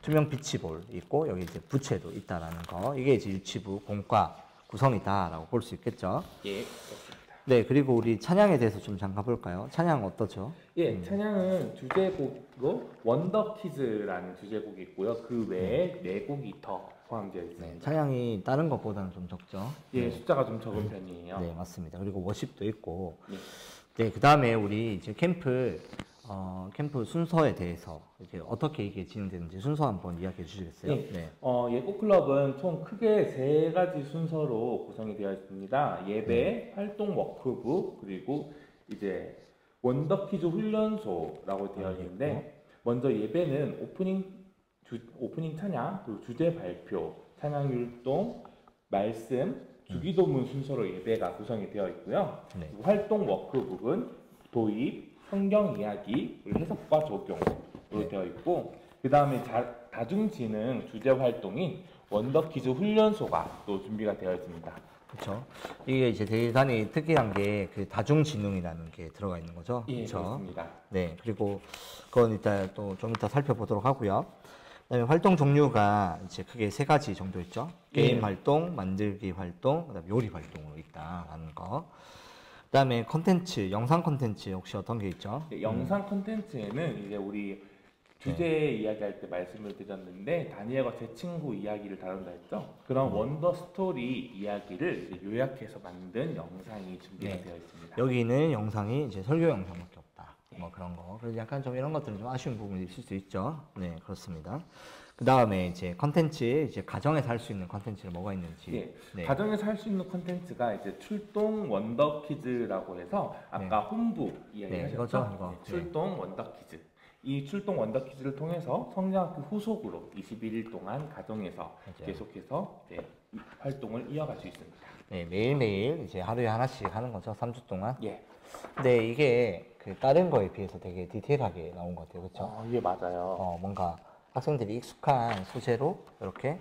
Speaker 1: 투명 비치볼 있고 여기 이제 부채도 있다라는 거. 이게 이제 유치부 공과 구성이다라고 볼 수 있겠죠.
Speaker 2: 예, 그렇습니다.
Speaker 1: 네, 그리고 우리 찬양에 대해서 좀 잠깐 볼까요? 찬양 어떠죠?
Speaker 2: 예, 찬양은 주제곡으로 원더키즈라는 주제곡이 있고요. 그 외에 네 곡이 더 포함되어 있습니다.
Speaker 1: 네, 찬양이 다른 것보다는 좀 적죠.
Speaker 2: 예, 숫자가 좀 적은 편이에요.
Speaker 1: 네, 맞습니다. 그리고 워십도 있고.
Speaker 2: 네.
Speaker 1: 네, 그 다음에 우리 이제 캠프 순서에 대해서 이제 어떻게 이게 진행되는지 순서 한번 이야기해 주시겠어요?
Speaker 2: 네. 예꽃클럽은 총 크게 세 가지 순서로 구성이 되어 있습니다. 예배, 활동 워크북, 그리고 이제 원더키즈 훈련소라고 되어 있는데 먼저 예배는 오프닝 찬양, 그리고 주제 발표, 찬양 율동, 말씀, 주기도문 순서로 예배가 구성이 되어 있고요.
Speaker 1: 네.
Speaker 2: 활동 워크북은 도입, 성경 이야기, 그리고 해석과 적용으로 되어 있고 그 다음에 다중지능 주제 활동인 원더키즈 훈련소가 또 준비가 되어 있습니다.
Speaker 1: 그렇죠. 이게 이제 대단히 특이한 게 그 다중지능이라는 게 들어가 있는 거죠.
Speaker 2: 예,
Speaker 1: 그렇죠?
Speaker 2: 그렇습니다.
Speaker 1: 네, 그리고 그건 이따 또 좀 이따 살펴보도록 하고요. 그다음에 활동 종류가 이제 크게 세 가지 정도 있죠. 게임 활동, 만들기 활동, 그다음에 요리 활동으로 있다라는 거. 그다음에 컨텐츠, 영상 컨텐츠 혹시 어떤 게 있죠?
Speaker 2: 네, 영상 컨텐츠에는 이제 우리 주제 이야기할 때 말씀을 드렸는데 다니엘과 제 친구 이야기를 다룬다 했죠. 그런 원더 스토리 이야기를 이제 요약해서 만든 영상이 준비가 되어 있습니다.
Speaker 1: 여기는 영상이 이제 설교 영상밖에 없다. 뭐 그런 거. 그래서 약간 좀 이런 것들은 좀 아쉬운 부분이 있을 수 있죠. 네, 그렇습니다. 그 다음에 이제 컨텐츠, 이제 가정에서 할 수 있는 컨텐츠는 뭐가 있는지.
Speaker 2: 예,
Speaker 1: 네.
Speaker 2: 가정에서 할 수 있는 컨텐츠가 이제 출동 원더키즈라고 해서 아까 홈북 이야기하셨죠.
Speaker 1: 이거죠, 이거.
Speaker 2: 출동 원더키즈. 이 출동 원더키즈를 통해서 성장학교 후속으로 21일 동안 가정에서
Speaker 1: 맞아요.
Speaker 2: 계속해서 활동을 이어갈 수 있습니다.
Speaker 1: 네, 매일매일 이제 하루에 하나씩 하는 거죠. 3주 동안.
Speaker 2: 예.
Speaker 1: 근데 이게 그 다른 거에 비해서 되게 디테일하게 나온 것 같아요. 그렇죠?
Speaker 2: 예, 맞아요.
Speaker 1: 뭔가 학생들이 익숙한 소재로 이렇게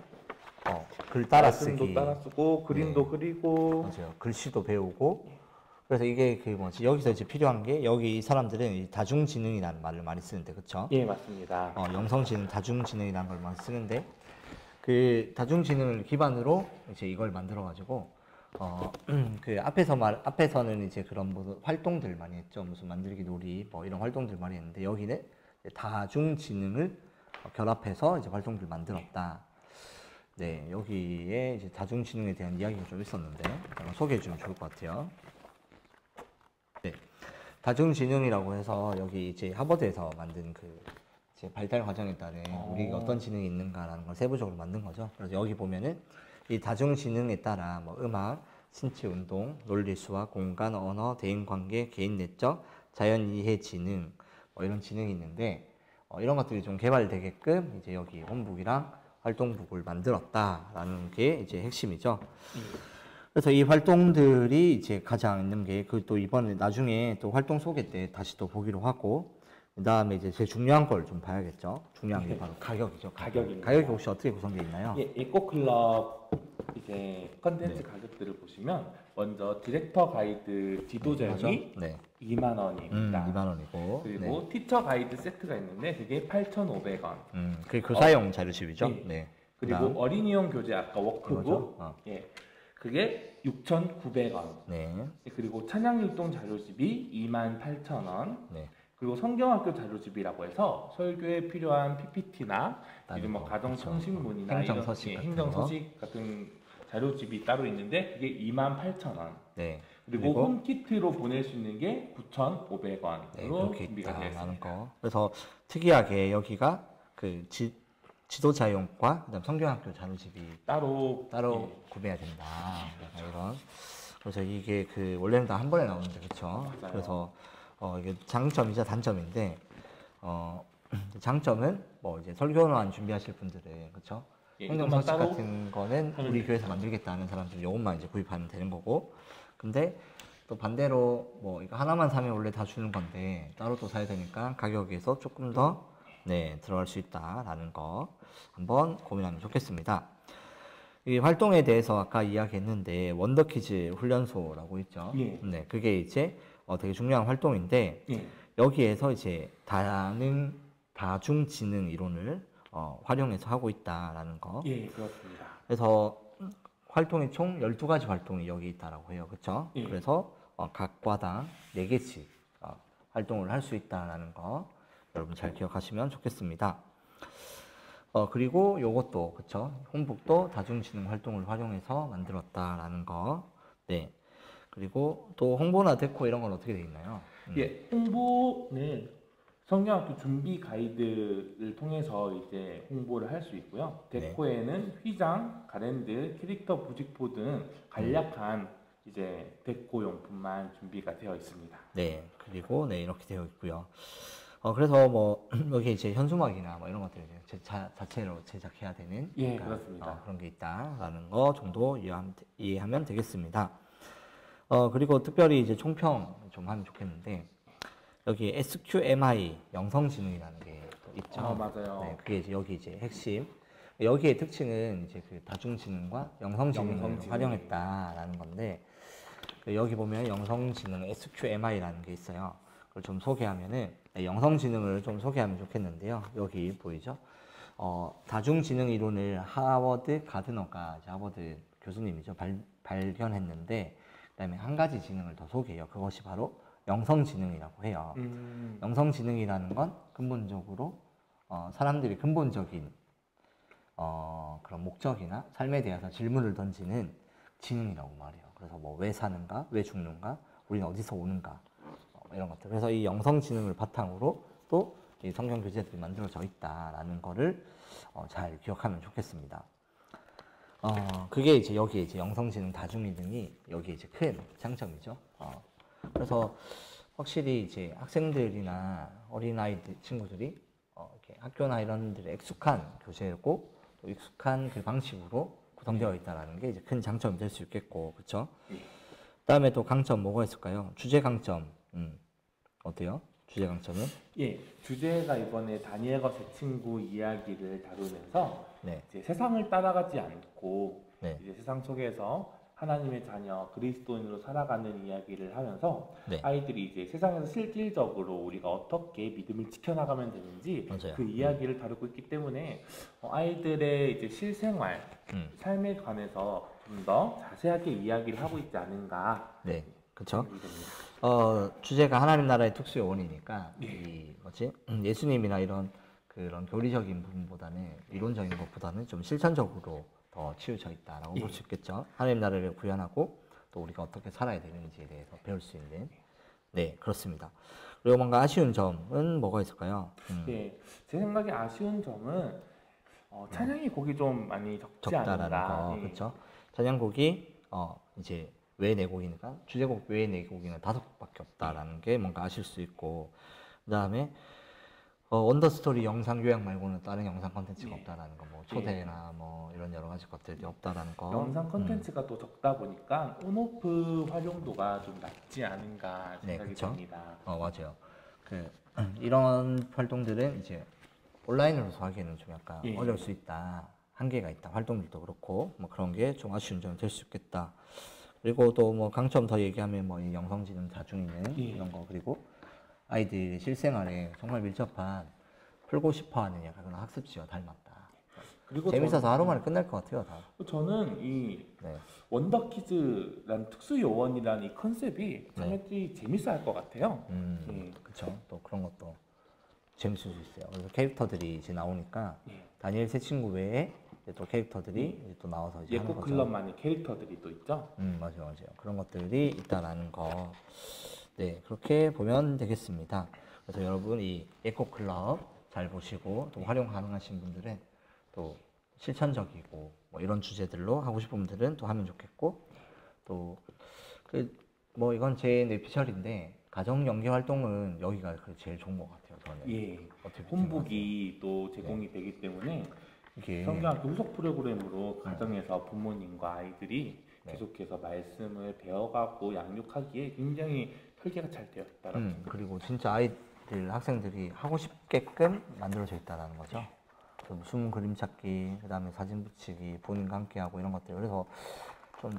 Speaker 1: 글 따라
Speaker 2: 말씀도
Speaker 1: 쓰기.
Speaker 2: 따라 쓰고 그림도 그리고
Speaker 1: 맞아요. 글씨도 배우고. 그래서 이게 그 뭐지 여기서 이제 필요한 게 여기 이 사람들은 이 다중지능이라는 말을 많이 쓰는데 그렇죠?
Speaker 2: 예, 맞습니다.
Speaker 1: 영성지능, 다중지능이라는 걸 많이 쓰는데 그 다중지능을 기반으로 이제 이걸 만들어 가지고 그 앞에서는 이제 그런 무슨 활동들 많이 했죠. 무슨 만들기 놀이 뭐 이런 활동들 많이 했는데 여기는 다중지능을 결합해서 이제 활동들 만들었다. 네, 여기에 이제 다중지능에 대한 이야기가 좀 있었는데 소개해 주면 좋을 것 같아요. 네, 다중지능이라고 해서 여기 이제 하버드에서 만든 그 이제 발달 과정에 따른 우리가 어떤 지능이 있는가라는 걸 세부적으로 만든 거죠. 그래서 여기 보면은 이 다중지능에 따라 뭐 음악, 신체 운동, 논리 수학, 공간, 언어, 대인관계, 개인 내적, 자연 이해 지능 뭐 이런 지능이 있는데 이런 것들이 좀 개발되게끔 이제 여기 홈북이랑 활동북을 만들었다라는 게 이제 핵심이죠. 그래서 이 활동들이 이제 가장 있는 게 그 또 이번에 나중에 또 활동 소개 때 다시 또 보기로 하고 그 다음에 이제 제일 중요한 걸 좀 봐야겠죠. 중요한 게 바로 가격이죠.
Speaker 2: 가격입니다.
Speaker 1: 가격이 혹시 어떻게 구성되어 있나요?
Speaker 2: 예, 에코클럽 이제 컨텐츠 가격들을 보시면 먼저 디렉터 가이드 지도전이
Speaker 1: 네.
Speaker 2: 2만 원입니다.
Speaker 1: 2만 원이고
Speaker 2: 그리고 티처 가이드 세트가 있는데 그게 8,500원.
Speaker 1: 그게 교사용 자료집이죠.
Speaker 2: 네.
Speaker 1: 네.
Speaker 2: 그리고 어린이용 교재 아까 워크북.
Speaker 1: 이거죠?
Speaker 2: 예. 그게 6,900원.
Speaker 1: 네.
Speaker 2: 그리고 찬양율동 자료집이 28,000원.
Speaker 1: 네.
Speaker 2: 그리고 성경학교 자료집이라고 해서 설교에 필요한 PPT나 이제 뭐 가정
Speaker 1: 그렇죠.
Speaker 2: 청신문이나
Speaker 1: 행정서식
Speaker 2: 이런
Speaker 1: 같은
Speaker 2: 행정서식 같은 자료집이 따로 있는데 그게 28,000원.
Speaker 1: 네.
Speaker 2: 그리고 홈키트로 보낼 수 있는 게 9,500원으로
Speaker 1: 네, 그렇게
Speaker 2: 준비가 되어
Speaker 1: 있다라는
Speaker 2: 있습니다.
Speaker 1: 거. 그래서 특이하게 여기가 그 지도자용과 그다음 성경학교 자료집이
Speaker 2: 따로 예.
Speaker 1: 구매해야 된다. 약간 이런. 그래서 이게 그 원래는 다 한 번에 나오는데 그렇죠.
Speaker 2: 맞아요.
Speaker 1: 그래서 이게 장점이자 단점인데 장점은 뭐 이제 설교만 준비하실 분들은 그렇죠.
Speaker 2: 예,
Speaker 1: 행정서식
Speaker 2: 따로
Speaker 1: 같은 거는 우리 교회에서 만들겠다 하는 사람들은 요것만 이제 구입하면 되는 거고. 근데 또 반대로 뭐 이거 하나만 사면 원래 다 주는 건데 따로 또 사야 되니까 가격에서 조금 더 들어갈 수 있다라는 거 한번 고민하면 좋겠습니다. 이 활동에 대해서 아까 이야기했는데 원더키즈 훈련소라고 있죠.
Speaker 2: 예.
Speaker 1: 네, 그게 이제 되게 중요한 활동인데
Speaker 2: 예.
Speaker 1: 여기에서 이제 다중지능 이론을 활용해서 하고 있다라는 거.
Speaker 2: 예, 그렇습니다.
Speaker 1: 그래서 활동이 총 12가지 활동이 여기 있다라고 해요. 그렇죠?
Speaker 2: 예.
Speaker 1: 그래서 각 과당 4개씩 활동을 할 수 있다라는 거 여러분 잘 기억하시면 좋겠습니다. 그리고 요것도 그쵸? 홈북도 다중지능 활동을 활용해서 만들었다라는 거. 네. 그리고 또 홍보나 데코 이런 건 어떻게 되어 있나요?
Speaker 2: 예, 홍보는 성경학교 준비 가이드를 통해서 이제 홍보를 할 수 있고요. 데코에는 휘장, 가랜드, 캐릭터 부직포 등 간략한 이제 데코 용품만 준비가 되어 있습니다.
Speaker 1: 네, 그리고 이렇게 되어 있고요. 그래서 뭐 여기 이제 현수막이나 뭐 이런 것들 이제 자체로 제작해야 되는
Speaker 2: 예, 그렇습니다.
Speaker 1: 그런 게 있다라는 거 정도 이해하면 되겠습니다. 그리고 특별히 이제 총평 좀 하면 좋겠는데 여기 SQMI 영성지능이라는 게 또 있죠.
Speaker 2: 맞아요.
Speaker 1: 네, 그게 이제 여기 이제 핵심. 여기의 특징은 이제 그 다중지능과 영성지능을 활용했다라는 건데 여기 보면 영성지능 SQMI라는 게 있어요. 그걸 좀 소개하면은 영성지능을 좀 소개하면 좋겠는데요. 여기 보이죠? 다중지능 이론을 하워드 가드너가 하버드 교수님이죠. 발견했는데 그다음에 한 가지 지능을 더 소개해요. 그것이 바로 영성지능이라고 해요. 영성지능이라는 건 근본적으로 사람들이 근본적인 그런 목적이나 삶에 대해서 질문을 던지는 지능이라고 말해요. 그래서 뭐 왜 사는가, 왜 죽는가, 우리는 어디서 오는가 이런 것들. 그래서 이 영성지능을 바탕으로 또 이 성경 교재들이 만들어져 있다라는 거를 잘 기억하면 좋겠습니다. 그게 이제 여기에 이제 영성지능 다중이능이 여기에 이제 큰 장점이죠. 그래서 확실히 이제 학생들이나 어린아이들 친구들이 이렇게 학교나 이런 데에 익숙한 교재고 또 익숙한 그 방식으로 구성되어 있다는 게 이제 큰 장점이 될 수 있겠고, 그렇죠? 그다음에 또 강점 뭐가 있을까요? 주제 강점, 어때요? 주제 강점은?
Speaker 2: 예, 주제가 이번에 다니엘과 제 친구 이야기를 다루면서 이제 세상을 따라가지 않고 이제 세상 속에서 하나님의 자녀 그리스도인으로 살아가는 이야기를 하면서 아이들이 이제 세상에서 실질적으로 우리가 어떻게 믿음을 지켜나가면 되는지 그 이야기를 다루고 있기 때문에 아이들의 이제 실생활, 삶에 관해서 좀 더 자세하게 이야기를 하고 있지 않은가.
Speaker 1: 네, 그렇죠. 주제가 하나님 나라의 특수 요원이니까 이 뭐지 예수님이나 이런 그런 교리적인 부분보다는 이론적인 것보다는 좀 실천적으로 더 치우쳐 있다라고 볼 수 있겠죠. 하나님 나라를 구현하고 또 우리가 어떻게 살아야 되는지에 대해서 배울 수 있는. 네, 그렇습니다. 그리고 뭔가 아쉬운 점은 뭐가 있을까요?
Speaker 2: 네, 제 생각에 아쉬운 점은 찬양의 곡이 좀 많이 적다라는
Speaker 1: 거, 그렇죠. 찬양곡이 이제 왜 4곡이니까 주제곡 외에 4곡이나 5곡밖에 없다라는 게 뭔가 아실 수 있고, 그다음에 원더스토리 영상 요약 말고는 다른 영상 컨텐츠가 없다라는 거, 뭐 초대나 뭐 이런 여러 가지 것들이 없다라는 거.
Speaker 2: 영상 컨텐츠가 또 적다 보니까 온오프 활용도가 좀 낮지 않은가 생각이 듭니다.
Speaker 1: 맞아요. 이런 활동들은 이제 온라인으로서 하기에는 좀 약간 어려울 수 있다, 한계가 있다. 활동들도 그렇고 뭐 그런 게 좀 아쉬운 점이 될 수 있겠다. 그리고 또 뭐 강점 더 얘기하면 뭐 이 영성지능 다중이능 이런 거, 그리고 아이들의 실생활에 정말 밀접한 풀고 싶어하는 약간 그런 학습지와 닮았다.
Speaker 2: 그리고
Speaker 1: 재밌어서 하루 만에 끝날 것 같아요. 다.
Speaker 2: 저는 이
Speaker 1: 네.
Speaker 2: 원더키즈라는 특수 요원이라는 이 컨셉이 자녀들이 재밌어 할 것 같아요.
Speaker 1: 그렇죠. 또 그런 것도 재밌을 수 있어요. 그래서 캐릭터들이 이제 나오니까 다니엘 새 친구 외에 이제 또 캐릭터들이 이제 또 나와서 이제 하는
Speaker 2: 예고
Speaker 1: 거죠.
Speaker 2: 클럽만의 캐릭터들이 또 있죠.
Speaker 1: 맞아요. 그런 것들이 있다라는 거. 네, 그렇게 보면 되겠습니다. 그래서 여러분 이 에코 클럽 잘 보시고 또 활용 가능하신 분들은 또 실천적이고 뭐 이런 주제들로 하고 싶은 분들은 또 하면 좋겠고 또 뭐 이건 제 뇌피셜인데 가정 연계 활동은 여기가 제일 좋은 것 같아요. 저는.
Speaker 2: 예. 홈북이 또 제공이 되기 때문에
Speaker 1: 이게
Speaker 2: 성경학교 후속 프로그램으로 가정에서 부모님과 아이들이 계속해서 말씀을 배워가고 양육하기에 굉장히 설계가 잘 되어 있다라고 생각합니다.
Speaker 1: 그리고 진짜 아이들 학생들이 하고 싶게끔 만들어져 있다라는 거죠. 좀 숨 그림 찾기, 그다음에 사진 붙이기, 본인과 함께 하고 이런 것들. 그래서 좀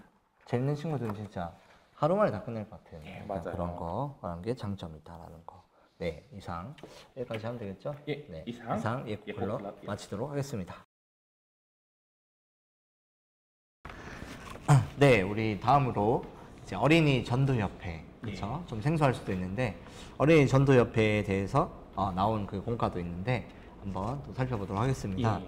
Speaker 1: 재밌는 친구들은 진짜 하루 만에 다 끝낼 것 같아요.
Speaker 2: 맞아요.
Speaker 1: 그런 거라는 게 장점이다라는 거. 네, 이상 여기까지 하면 되겠죠?
Speaker 2: 예,
Speaker 1: 네,
Speaker 2: 이상
Speaker 1: 예고 클럽 마치도록 하겠습니다. 네, 우리 다음으로 이제 어린이 전도협회, 그렇죠? 좀 생소할 수도 있는데 어린이 전도협회에 대해서 나온 그 공과도 있는데 한번 또 살펴보도록 하겠습니다.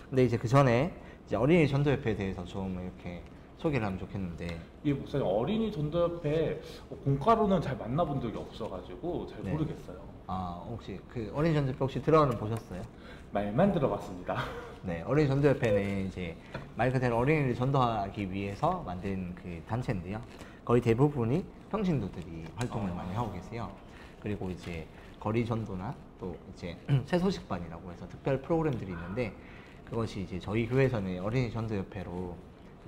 Speaker 1: 근데 이제 그 전에 이제 어린이 전도협회에 대해서 좀 이렇게 소개를 하면 좋겠는데.
Speaker 2: 예, 목사님 어린이 전도협회 공과로는 잘 만나본 적이 없어가지고 잘 모르겠어요.
Speaker 1: 혹시 그 어린이 전도협회 혹시 들어는 보셨어요?
Speaker 2: 말만 들어봤습니다.
Speaker 1: 네, 어린이 전도협회는 이제 말 그대로 어린이를 전도하기 위해서 만든 그 단체인데요. 거의 대부분이 평신도들이 활동을 많이 하고 계세요. 그리고 이제 거리 전도나 또 이제 새소식반이라고 해서 특별 프로그램들이 있는데 그것이 이제 저희 교회에서는 어린이 전도협회로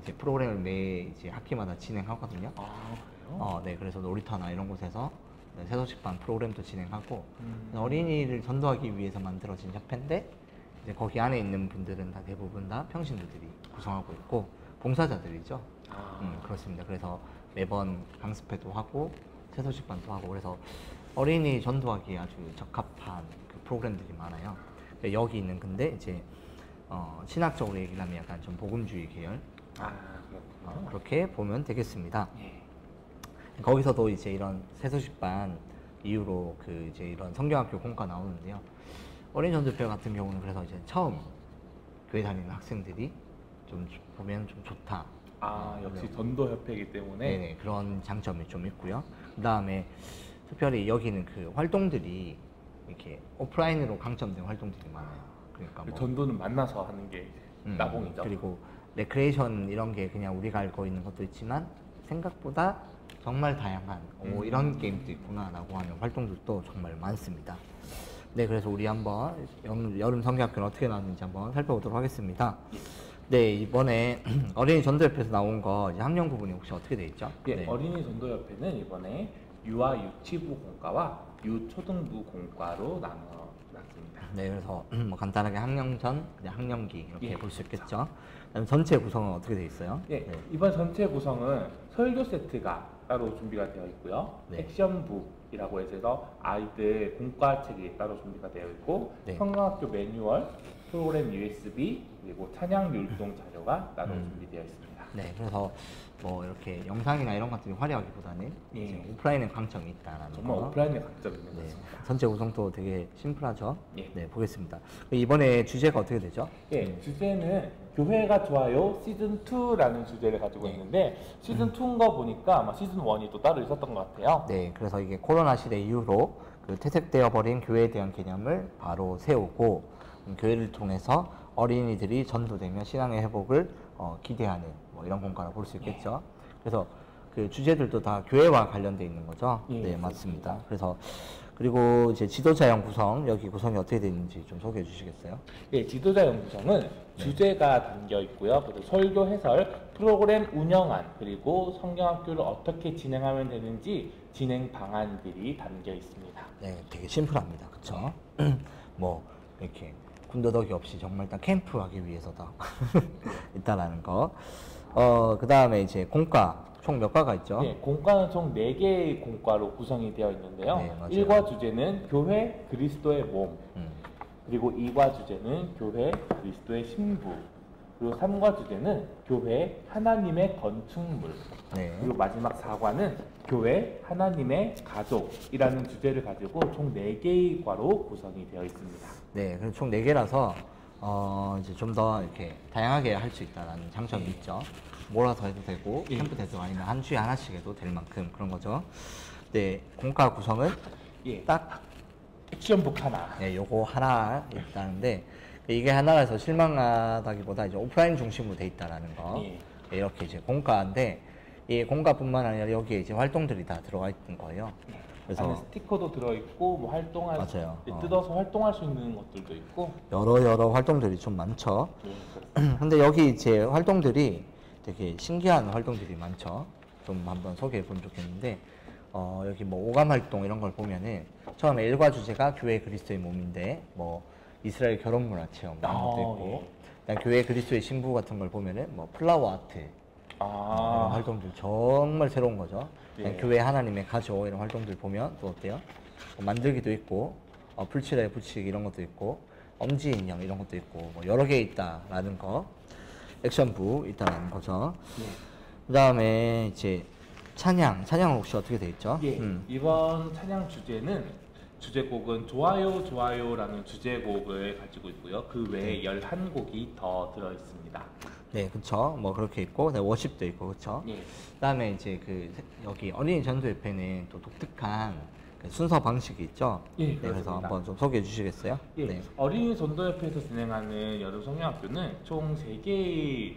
Speaker 1: 이제 프로그램을 매 이제 학기마다 진행하거든요.
Speaker 2: 그래요?
Speaker 1: 네, 그래서 놀이터나 이런 곳에서 새소식반 프로그램도 진행하고 어린이를 전도하기 위해서 만들어진 협회인데 이제 거기 안에 있는 분들은 다 대부분 다 평신도들이 구성하고 있고 봉사자들이죠. 그렇습니다. 그래서 매번 강습회도 하고 새소식반도 하고 그래서 어린이 전도하기에 아주 적합한 그 프로그램들이 많아요. 여기 있는 근데 이제 신학적으로 얘기를 하면 약간 좀 복음주의 계열 그렇게 보면 되겠습니다. 거기서도 이제 이런 새소식반 이후로 그 이제 이런 성경학교 공과 나오는데요. 어린이 전도협회 같은 경우는 그래서 이제 처음 교회 다니는 학생들이 좀 보면 좀 좋다.
Speaker 2: 역시 전도협회이기 때문에
Speaker 1: 네네, 그런 장점이 좀 있고요. 그 다음에 특별히 여기는 그 활동들이 이렇게 오프라인으로 강점된 활동들이 많아요. 그러니까 뭐
Speaker 2: 전도는 만나서 하는 게 나봉이죠.
Speaker 1: 그리고 레크레이션 이런 게 그냥 우리가 알고 있는 것도 있지만 생각보다 정말 다양한 이런 게임도 있구나 라고 하는 활동들도 정말 많습니다. 네, 그래서 우리 한번 여름 성경학교는 어떻게 나왔는지 한번 살펴보도록 하겠습니다. 네, 이번에 어린이 전도협회에서 나온 거 이제 학령 부분이 혹시 어떻게 돼 있죠?
Speaker 2: 어린이 전도협회는 이번에 유아 유치부 공과와 유초등부 공과로 나눠놨습니다.
Speaker 1: 네, 그래서 뭐 간단하게 학령 전, 학령기 이렇게 볼 수 있겠죠. 그다음 전체 구성은 어떻게 돼 있어요?
Speaker 2: 이번 전체 구성은 설교 세트가 따로 준비가 되어 있고요. 액션북이라고 해서 아이들 공과책이 따로 준비가 되어 있고 성경학교 매뉴얼, 프로그램 USB 그리고 찬양 율동 자료가 따로 준비되어 있습니다.
Speaker 1: 네, 그래서 뭐 이렇게 영상이나 이런 것들이 화려하기보다는 이제 오프라인의 강점이 있다라는
Speaker 2: 정말
Speaker 1: 거.
Speaker 2: 오프라인의 강점이 있는 거죠.
Speaker 1: 전체 구성도 되게 심플하죠. 네, 보겠습니다. 이번에 주제가 어떻게 되죠?
Speaker 2: 주제는 교회가 좋아요 시즌 2라는 주제를 가지고 있는데 시즌 2인 거 보니까 아마 시즌 1이 또 따로 있었던 것 같아요.
Speaker 1: 네, 그래서 이게 코로나 시대 이후로 그 퇴색되어 버린 교회에 대한 개념을 바로 세우고 교회를 통해서 어린이들이 전도되며 신앙의 회복을 기대하는 뭐 이런 공과라 볼 수 있겠죠. 그래서 그 주제들도 다 교회와 관련돼 있는 거죠. 네, 맞습니다. 그래서 그리고 이제 지도자형 구성, 여기 구성이 어떻게 되어 있는지 좀 소개해 주시겠어요?
Speaker 2: 지도자형 구성은 주제가 담겨 있고요. 그리고 설교 해설, 프로그램 운영안, 그리고 성경학교를 어떻게 진행하면 되는지 진행 방안들이 담겨 있습니다.
Speaker 1: 네, 되게 심플합니다. 그쵸? 뭐 이렇게 군더더기 없이 정말 딱 캠프 하기 위해서다 있다라는 거. 그 다음에 이제 공과 총 몇 과가 있죠?
Speaker 2: 공과는 총 4개의 공과로 구성이 되어 있는데요. 1과 주제는 교회 그리스도의 몸, 그리고 2과 주제는 교회 그리스도의 신부, 그리고 3과 주제는 교회 하나님의 건축물.
Speaker 1: 네.
Speaker 2: 그리고 마지막 4과는 교회 하나님의 가족이라는 주제를 가지고 총 4개의 과로 구성이 되어 있습니다.
Speaker 1: 네, 그럼 총 4개라서 이제 좀 더 이렇게 다양하게 할 수 있다는 장점이 있죠. 몰아서 해도 되고 캠프 돼도 아니면 한 주에 하나씩 해도 될 만큼 그런 거죠. 네, 공과 구성은 딱
Speaker 2: 액션북 하나.
Speaker 1: 네, 요거 하나 있다는데 이게 하나라서 실망하다기보다 이제 오프라인 중심으로 돼 있다라는 거. 네, 이렇게 이제 공과인데 이 공과뿐만 아니라 여기에 이제 활동들이 다 들어가 있는 거예요.
Speaker 2: 그래서 안에 스티커도 들어있고 뭐 활동할
Speaker 1: 맞아요.
Speaker 2: 뜯어서 활동할 수 있는 것들도 있고
Speaker 1: 여러 활동들이 좀 많죠. 근데 여기 이제 활동들이 되게 신기한 활동들이 많죠. 좀 한번 소개해 보면 좋겠는데 여기 뭐 오감 활동 이런 걸 보면은 처음에 일과 주제가 교회 그리스도의 몸인데 뭐 이스라엘 결혼 문화 체험 이런 것도 있고 그다음 교회 그리스도의 신부 같은 걸 보면은 뭐 플라워 아트 이런 활동들 정말 새로운 거죠. 교회 하나님의 가족 이런 활동들 보면 또 어때요? 만들기도 있고 풀칠에 붙이기 이런 것도 있고 엄지 인형 이런 것도 있고 뭐 여러 개 있다라는 거 액션부 있다라는 거죠. 그 다음에 이제 찬양은 혹시 어떻게 돼 있죠?
Speaker 2: 이번 찬양 주제곡은 좋아요 좋아요라는 주제곡을 가지고 있고요. 그 외에 11곡이 더 들어 있습니다.
Speaker 1: 네, 그쵸. 뭐 그렇게 있고, 네, 워십도 있고, 그쵸. 그다음에 이제 여기 어린이 전도협회는 또 독특한 그 순서 방식이 있죠. 네, 그래서 한번 좀 소개해 주시겠어요? 네.
Speaker 2: 어린이 전도협회에서 진행하는 여름 성경학교는 총 3개의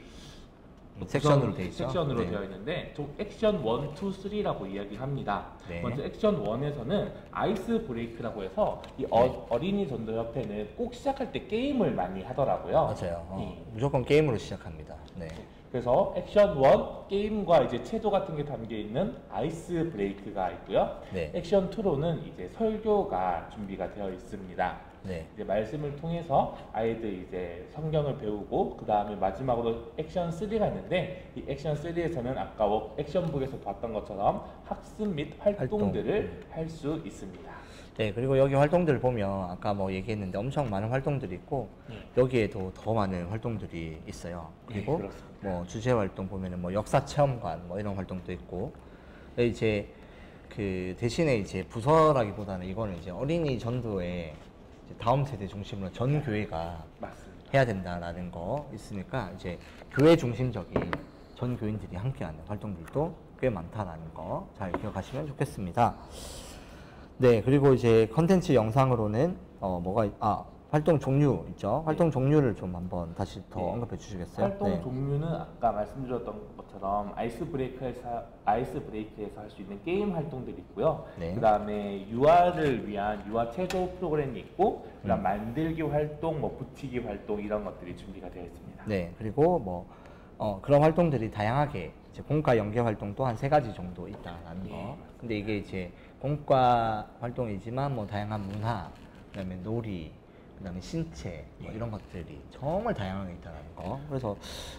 Speaker 1: 섹션으로 되어 있죠.
Speaker 2: 섹션으로 되어 있는데 총 액션 1, 2, 3라고 이야기합니다. 먼저 액션 1에서는 아이스 브레이크라고 해서 이 어린이 전도협회는 꼭 시작할 때 게임을 많이 하더라고요.
Speaker 1: 맞아요. 무조건 게임으로 시작합니다. 네.
Speaker 2: 그래서 액션 1 게임과 이제 체조 같은 게 담겨 있는 아이스 브레이크가 있고요. 액션 2로는 이제 설교가 준비가 되어 있습니다. 이제 말씀을 통해서 아이들 이제 성경을 배우고 그 다음에 마지막으로 액션 3가 있는데 이 액션 3에서는 아까 액션북에서 봤던 것처럼 학습 및 활동들을 할 수 있습니다.
Speaker 1: 네, 그리고 여기 활동들을 보면 아까 뭐 얘기했는데 엄청 많은 활동들이 있고 여기에도 더 많은 활동들이 있어요. 그리고 뭐 주제 활동 보면은 뭐 역사 체험관 뭐 이런 활동도 있고 이제 그 대신에 이제 부서라기보다는 이거는 이제 어린이 전도에 다음 세대 중심으로 전 교회가 해야 된다라는 거 있으니까 이제 교회 중심적인 전 교인들이 함께하는 활동들도 꽤 많다라는 거 잘 기억하시면 좋겠습니다. 네, 그리고 이제 컨텐츠 영상으로는 활동 종류 있죠. 활동 종류를 좀 한번 다시 더 언급해 주시겠어요?
Speaker 2: 활동 종류는 아까 말씀드렸던 것처럼 아이스 브레이크에서 할 수 있는 게임 활동들이 있고요. 그 다음에 유아를 위한 유아 체조 프로그램이 있고, 그다음 만들기 활동, 뭐 붙이기 활동 이런 것들이 준비가 되어 있습니다.
Speaker 1: 네, 그리고 뭐 그런 활동들이 다양하게 이제 공과 연계 활동도 한 3가지 정도 있다라는 거. 근데 이게 이제 공과 활동이지만 뭐 다양한 문화, 그다음에 놀이, 그다음에 신체 뭐 이런 것들이 정말 다양하게 있다는 거. 그래서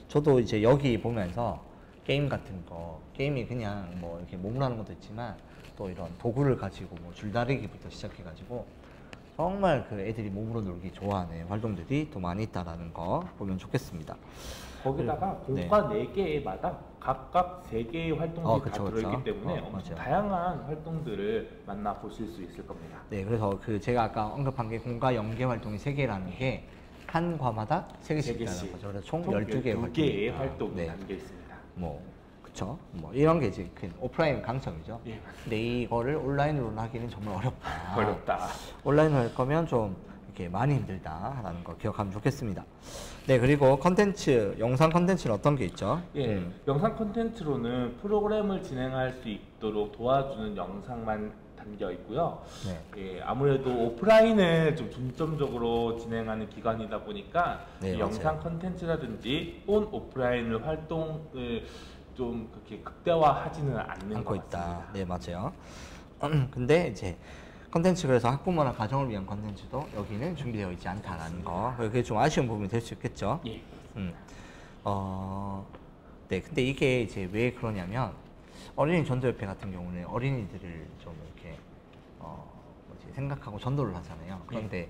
Speaker 1: 저도 이제 여기 보면서 게임 같은 거, 게임이 그냥 뭐 이렇게 몸으로 하는 것도 있지만 또 이런 도구를 가지고 뭐 줄다리기부터 시작해가지고 정말 그 애들이 몸으로 놀기 좋아하는 활동들이 또 많이 있다라는 거 보면 좋겠습니다.
Speaker 2: 거기다가 공과 4개마다 각각 3개의 활동들이 다 들어있기 때문에 엄청 다양한 활동들을 만나보실 수 있을 겁니다.
Speaker 1: 네, 그래서 제가 아까 언급한 게 공과 연계 활동이 3개라는 게 한 과마다 3개씩 있다는 거죠. 그래서 총 12개의
Speaker 2: 활동이 담겨 있습니다.
Speaker 1: 그쵸? 뭐 이런 게 이제 오프라인 강점이죠. 근데 이거를 온라인으로 하기는 정말 어렵다. 온라인으로 할 거면 좀 이렇게 많이 힘들다라는 거 기억하면 좋겠습니다. 네, 그리고 영상 컨텐츠는 어떤 게 있죠?
Speaker 2: 영상 컨텐츠로는 프로그램을 진행할 수 있도록 도와주는 영상만 담겨 있고요. 아무래도 오프라인을 좀 중점적으로 진행하는 기관이다 보니까 영상 컨텐츠라든지 오프라인 활동을 좀 그렇게 극대화하지는 않는 것 같습니다.
Speaker 1: 네, 맞아요. 근데 이제 컨텐츠, 그래서 학부모나 가정을 위한 컨텐츠도 여기는 준비되어 있지 않다라는 거. 그게 좀 아쉬운 부분이 될 수 있겠죠. 네, 근데 이게 이제 왜 그러냐면 어린이 전도협회 같은 경우는 어린이들을 좀 이렇게 생각하고 전도를 하잖아요. 그런데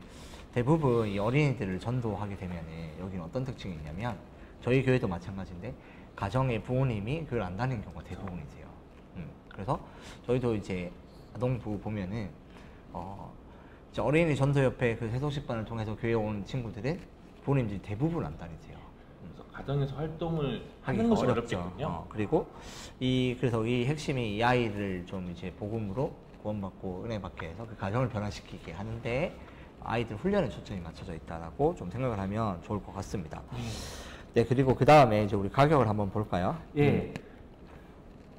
Speaker 1: 대부분 이 어린이들을 전도하게 되면은 여기는 어떤 특징이 있냐면 저희 교회도 마찬가지인데 가정의 부모님이 교회를 안 다니는 경우가 대부분이세요. 그래서 저희도 이제 아동부 보면은 이제 어린이 전도협회 그 세속식반을 통해서 교회에 온 친구들은 부모님들이 대부분 안 다니세요.
Speaker 2: 그래서 가정에서 활동을 하는
Speaker 1: 하기가
Speaker 2: 것이
Speaker 1: 어렵죠.
Speaker 2: 어렵겠군요.
Speaker 1: 그리고 그래서 이 핵심이 이 아이를 좀 이제 복음으로 구원받고 은혜 받게 해서 그 가정을 변화시키게 하는데 아이들 훈련에 초점이 맞춰져 있다라고 좀 생각을 하면 좋을 것 같습니다. 네, 그리고 그 다음에 이제 우리 가격을 한번 볼까요?
Speaker 2: 예.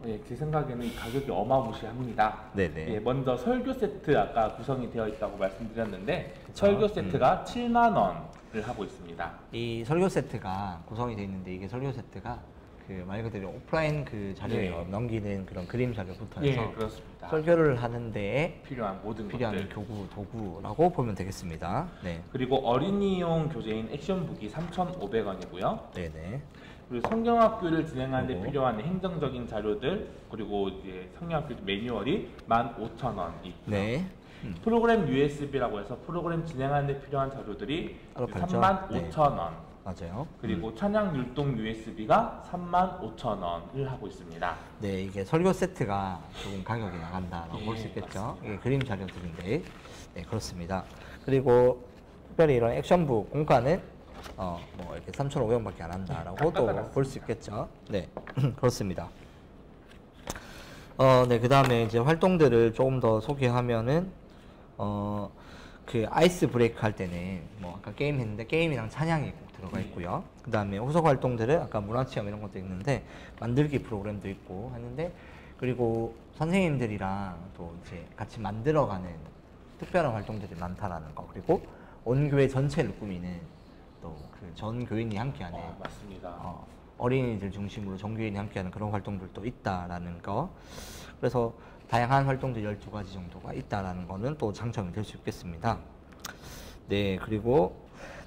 Speaker 2: 예, 제 생각에는 이 가격이 어마무시합니다.
Speaker 1: 네네.
Speaker 2: 예, 먼저 설교 세트 아까 구성이 되어 있다고 말씀드렸는데
Speaker 1: 그쵸?
Speaker 2: 설교 세트가 7만 원을 하고 있습니다.
Speaker 1: 이 설교 세트가 구성이 되어 있는데 이게 설교 세트가 그 말 그대로 오프라인 그 자료에 넘기는 그런 그림 자료부터 해서
Speaker 2: 예, 그렇습니다.
Speaker 1: 설교를 하는 데에
Speaker 2: 필요한 모든
Speaker 1: 필요한
Speaker 2: 것들.
Speaker 1: 교구, 도구라고 보면 되겠습니다. 네.
Speaker 2: 그리고 어린이용 교재인 액션북이 3,500원이고요.
Speaker 1: 네네.
Speaker 2: 그리고 성경학교를 진행하는 데
Speaker 1: 그리고
Speaker 2: 필요한 행정적인 자료들, 그리고 이제 성경학교 매뉴얼이 15,000원이 있고요.
Speaker 1: 네.
Speaker 2: 프로그램 USB라고 해서 프로그램 진행하는 데 필요한 자료들이
Speaker 1: 따로 팔죠?
Speaker 2: 35,000원.
Speaker 1: 맞아요.
Speaker 2: 그리고 찬양 율동 USB가 35,000원을 하고 있습니다.
Speaker 1: 네, 이게 설교 세트가 조금 가격이 나간다라고 볼 수 있겠죠.
Speaker 2: 맞습니다.
Speaker 1: 이게 그림 자료들인데, 네, 그렇습니다. 그리고 특별히 이런 액션북 공과는 뭐 이렇게 3,500원밖에 안 한다라고 또 볼 수 있겠죠. 네, 그렇습니다. 네, 그 다음에 이제 활동들을 조금 더 소개하면은 그 아이스 브레이크 할 때는 뭐 아까 게임 했는데 게임이랑 찬양이 꼭 들어가 있고요. 그 다음에 후속 활동들은 아까 문화체험 이런 것도 있는데 만들기 프로그램도 있고 하는데 그리고 선생님들이랑 또 이제 같이 만들어가는 특별한 활동들이 많다라는 거 그리고 온 교회 전체를 꾸미는 또 그 전 교인이 함께하는
Speaker 2: 맞습니다.
Speaker 1: 어린이들 중심으로 전 교인이 함께하는 그런 활동들도 있다라는 거 그래서 다양한 활동들 12가지 정도가 있다라는 거는 또 장점이 될 수 있겠습니다. 네, 그리고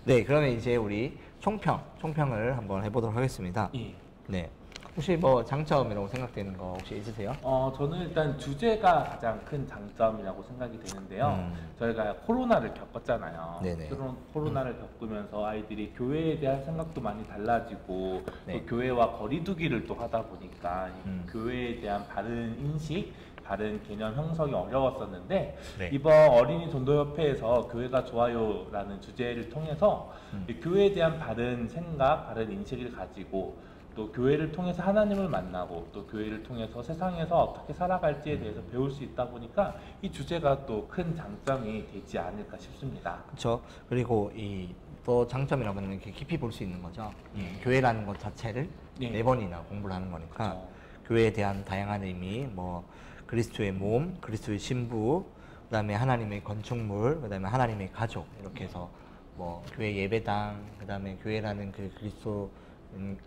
Speaker 1: 네, 그러면 이제 우리 총평을 한번 해보도록 하겠습니다.
Speaker 2: 예.
Speaker 1: 네, 혹시 뭐 장점이라고 생각되는 거 혹시 있으세요?
Speaker 2: 저는 일단 주제가 가장 큰 장점이라고 생각이 되는데요. 저희가 코로나를 겪었잖아요.
Speaker 1: 네네.
Speaker 2: 코로나를 겪으면서 아이들이 교회에 대한 생각도 많이 달라지고
Speaker 1: 네.
Speaker 2: 또 교회와 거리두기를 또 하다 보니까 이 교회에 대한 바른 인식, 바른 개념 형성이 어려웠었는데
Speaker 1: 네.
Speaker 2: 이번 어린이 전도협회에서 교회가 좋아요라는 주제를 통해서 이 교회에 대한 바른 생각, 바른 인식을 가지고 또 교회를 통해서 하나님을 만나고 또 교회를 통해서 세상에서 어떻게 살아갈지에 대해서 배울 수 있다 보니까 이 주제가 또 큰 장점이 되지 않을까 싶습니다.
Speaker 1: 그렇죠. 그리고 이 또 장점이라고 하면 이렇게 깊이 볼 수 있는 거죠. 교회라는 것 자체를
Speaker 2: 네.
Speaker 1: 4번이나 공부를 하는 거니까
Speaker 2: 그쵸.
Speaker 1: 교회에 대한 다양한 의미, 뭐 그리스도의 몸, 그리스도의 신부, 그다음에 하나님의 건축물, 그다음에 하나님의 가족 이렇게 해서 뭐 교회 예배당, 그다음에 교회라는 그 그리스도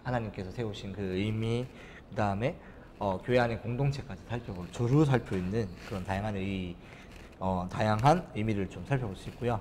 Speaker 1: 하나님께서 세우신 그 의미, 그다음에 교회 안의 공동체까지 살펴볼 두루 살펴있는 그런 다양한 다양한 의미를 좀 살펴볼 수 있고요.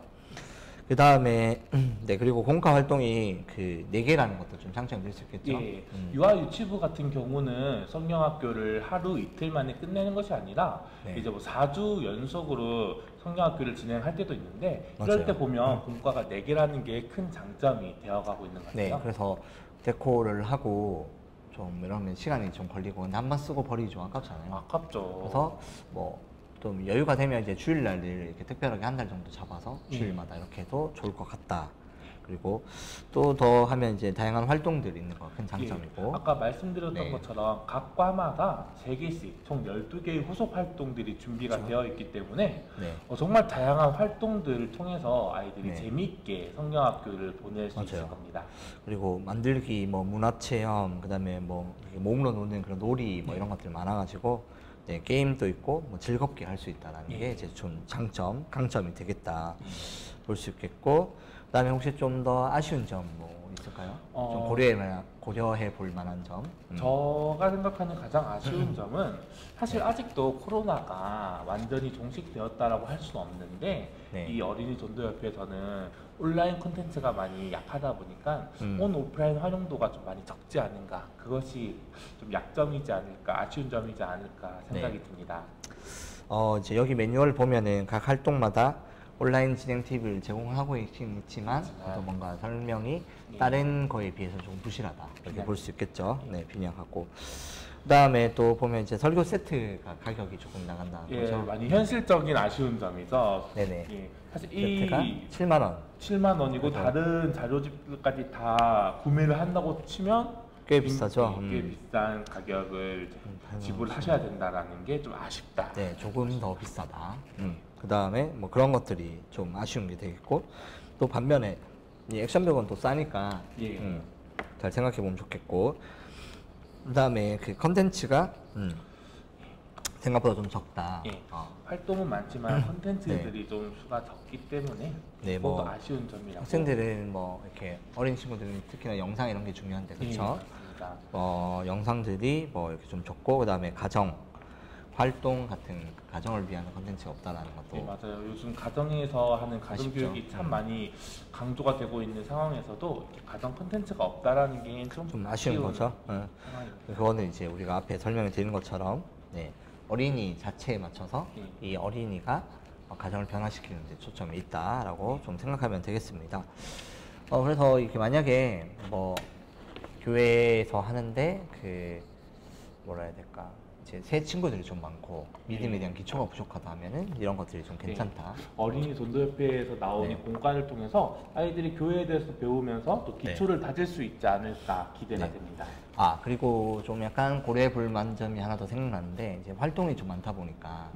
Speaker 1: 그 다음에 네 그리고 공과 활동이 그 4개라는 것도 좀 장점이 될 수 있겠죠.
Speaker 2: 예, 유아 유치부 같은 경우는 성경학교를 하루 이틀 만에 끝내는 것이 아니라
Speaker 1: 네.
Speaker 2: 이제 뭐 4주 연속으로 성경학교를 진행할 때도 있는데 이럴
Speaker 1: 맞아요.
Speaker 2: 때 보면 공과가 4개라는 게 큰 장점이 되어가고 있는 것 같아요.
Speaker 1: 네, 그래서 데코를 하고 좀 이러면 시간이 좀 걸리고 근데 한 번 쓰고 버리기 좀 아깝잖아요.
Speaker 2: 아깝죠.
Speaker 1: 그래서 뭐 좀 여유가 되면 이제 주일날 이렇게 특별하게 한 달 정도 잡아서 주일마다 이렇게 해도 좋을 것 같다. 그리고 또 더 하면 이제 다양한 활동들이 있는 거 큰 장점이고.
Speaker 2: 예, 아까 말씀드렸던
Speaker 1: 네.
Speaker 2: 것처럼 각 과마다 3개씩 총 12개의 후속 활동들이 준비가 되어 있기 때문에
Speaker 1: 네.
Speaker 2: 정말 다양한 활동들을 통해서 아이들이
Speaker 1: 네.
Speaker 2: 재미있게 성경학교를 보낼 수 있을
Speaker 1: 맞아요.
Speaker 2: 겁니다.
Speaker 1: 그리고 만들기, 뭐 문화체험, 그다음에 뭐 이렇게 몸으로 노는 그런 놀이 뭐 이런 것들 많아가지고 네, 게임도 있고 뭐 즐겁게 할 수 있다라는 게 이제 좀 장점, 강점이 되겠다 볼 수 있겠고. 그다음에 혹시 좀 더 아쉬운 점 뭐 있을까요? 좀 고려해 볼 만한 점.
Speaker 2: 제가 생각하는 가장 아쉬운 점은 사실 아직도 코로나가 완전히 종식되었다라고 할 수는 없는데
Speaker 1: 네.
Speaker 2: 이 어린이 전도협회에서는 온라인 콘텐츠가 많이 약하다 보니까 온 오프라인 활용도가 좀 많이 적지 않은가, 그것이 좀 약점이지 않을까, 아쉬운 점이지 않을까 생각이
Speaker 1: 네.
Speaker 2: 듭니다.
Speaker 1: 이제 여기 매뉴얼 보면은 각 활동마다 온라인 진행 팁을 제공하고 있긴 있지만 또 뭔가 설명이 다른 거에 비해서 좀 부실하다 이렇게 볼 수 있겠죠. 네, 빈약하고. 그다음에 또 보면 이제 설교 세트가 가격이 조금 나간다.
Speaker 2: 예,
Speaker 1: 그죠?
Speaker 2: 많이 현실적인 아쉬운 점이죠.
Speaker 1: 네네.
Speaker 2: 예, 사실
Speaker 1: 세트가
Speaker 2: 이
Speaker 1: 7만 원.
Speaker 2: 7만 원이고
Speaker 1: 그죠.
Speaker 2: 다른 자료집까지 다 구매를 한다고 치면
Speaker 1: 꽤 비싸죠.
Speaker 2: 꽤 비싼 가격을
Speaker 1: 음,
Speaker 2: 지불하셔야 된다라는 게 좀 아쉽다.
Speaker 1: 네, 조금 더 비싸다. 그다음에 뭐 그런 것들이 좀 아쉬운 게 되겠고 또 반면에 이 액션백은 또 싸니까
Speaker 2: 예.
Speaker 1: 잘 생각해 보면 좋겠고 그다음에 그 컨텐츠가 생각보다 좀 적다.
Speaker 2: 예. 활동은 많지만 컨텐츠들이 좀 수가 적기 때문에
Speaker 1: 네,
Speaker 2: 그것도
Speaker 1: 뭐
Speaker 2: 아쉬운 점이라고.
Speaker 1: 학생들은 뭐 이렇게 어린 친구들은 특히나 영상 이런 게 중요한데 그렇죠?
Speaker 2: 맞습니다.
Speaker 1: 영상들이 뭐 이렇게 좀 적고 그다음에 가정 활동 같은 가정을 위한 컨텐츠가 없다라는 것도
Speaker 2: 네, 맞아요. 요즘 가정에서 하는 가정교육이 참 많이 강조가 되고 있는 상황에서도 이렇게 가정 컨텐츠가 없다라는 게
Speaker 1: 좀 아쉬운 거죠.
Speaker 2: 상황입니다.
Speaker 1: 그거는 이제 우리가 앞에 설명을 드린 것처럼 네, 어린이 자체에 맞춰서 이 어린이가 가정을 변화시키는 데 초점이 있다라고 좀 생각하면 되겠습니다. 그래서 이렇게 만약에 뭐 교회에서 하는데 그 뭐라 해야 될까 이제 새 친구들이 좀 많고 믿음에 대한 기초가 부족하다 하면은 이런 것들이 좀 괜찮다.
Speaker 2: 어린이 전도협회에서 나온 이 공간을 통해서 아이들이 교회에 대해서 배우면서 또 기초를 다질 수 있지 않을까 기대가 됩니다.
Speaker 1: 그리고 좀 약간 고려해 볼 만한 점이 하나 더 생각나는데 이제 활동이 좀 많다 보니까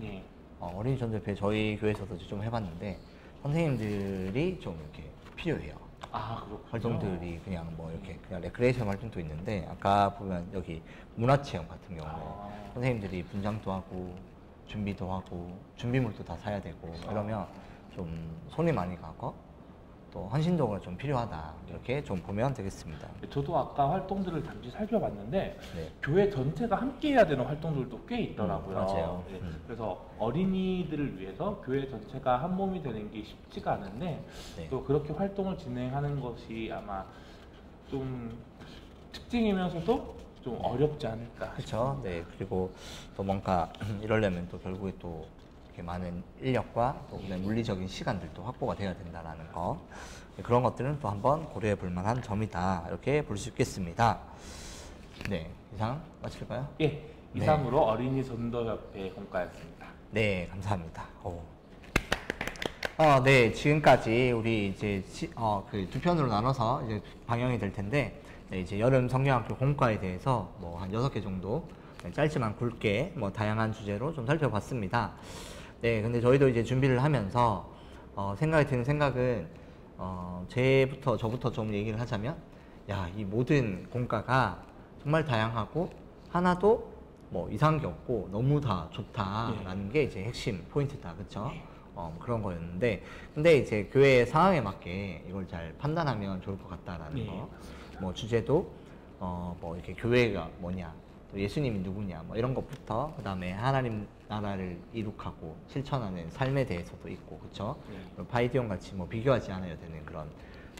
Speaker 1: 어린이 전도협회 저희 교회에서도 좀 해봤는데 선생님들이 좀 이렇게 필요해요.
Speaker 2: 그렇군요.
Speaker 1: 활동들이 그냥 뭐 이렇게 그냥 레크레이션 활동도 있는데 아까 보면 여기 문화체험 같은 경우는 선생님들이 분장도 하고 준비도 하고 준비물도 다 사야 되고 이러면 좀 손이 많이 가고 또 헌신도가 좀 필요하다 이렇게 좀 보면 되겠습니다.
Speaker 2: 저도 아까 활동들을 잠시 살펴봤는데 교회 전체가 함께 해야 되는 활동들도 꽤 있더라고요.
Speaker 1: 맞아요.
Speaker 2: 그래서 어린이들을 위해서 교회 전체가 한 몸이 되는 게 쉽지가 않은데 또 그렇게 활동을 진행하는 것이 아마 좀 특징이면서도 좀 어렵지 않을까.
Speaker 1: 그렇죠. 네. 그리고 또 뭔가 이러려면 또 결국에 또 이렇게 많은 인력과 또 물리적인 시간들도 확보가 돼야 된다라는 거 그런 것들은 또 한번 고려해 볼 만한 점이다 이렇게 볼 수 있겠습니다. 네, 이상 마칠까요?
Speaker 2: 예, 이상으로 어린이 전도협회 공과였습니다.
Speaker 1: 네, 감사합니다. 네, 지금까지 우리 이제 그 두 편으로 나눠서 이제 방영이 될 텐데 이제 여름 성경학교 공과에 대해서 뭐 한 6개 정도 짧지만 굵게 뭐 다양한 주제로 좀 살펴봤습니다. 네, 근데 저희도 이제 준비를 하면서 생각이 드는 생각은 저부터 좀 얘기를 하자면 이 모든 공과가 정말 다양하고 하나도 뭐 이상한 게 없고 너무 다 좋다라는 게 이제 핵심 포인트다, 그렇죠? 그런 거였는데 근데 이제 교회의 상황에 맞게 이걸 잘 판단하면 좋을 것 같다라는 거. 뭐 주제도 뭐 이렇게 교회가 뭐냐, 또 예수님이 누구냐, 뭐 이런 것부터 그다음에 하나님 나라를 이룩하고 실천하는 삶에 대해서도 있고, 그렇죠? 바이디온 같이 뭐 비교하지 않아야 되는 그런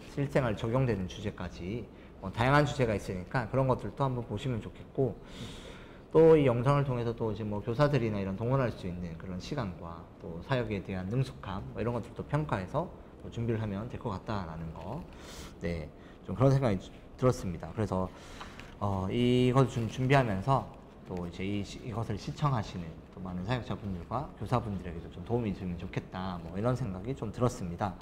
Speaker 1: 실생활 적용되는 주제까지 뭐 다양한 주제가 있으니까 그런 것들도 한번 보시면 좋겠고, 또 이 영상을 통해서 또 이제 뭐 교사들이나 이런 동원할 수 있는 그런 시간과 또 사역에 대한 능숙함 뭐 이런 것들도 평가해서 또 준비를 하면 될 것 같다라는 거, 네, 좀 그런 생각이 들었습니다. 그래서 이걸 좀 준비하면서 또 이제 이것을 시청하시는 또 많은 사역자분들과 교사분들에게도 좀 도움이 되면 좋겠다, 뭐 이런 생각이 좀 들었습니다.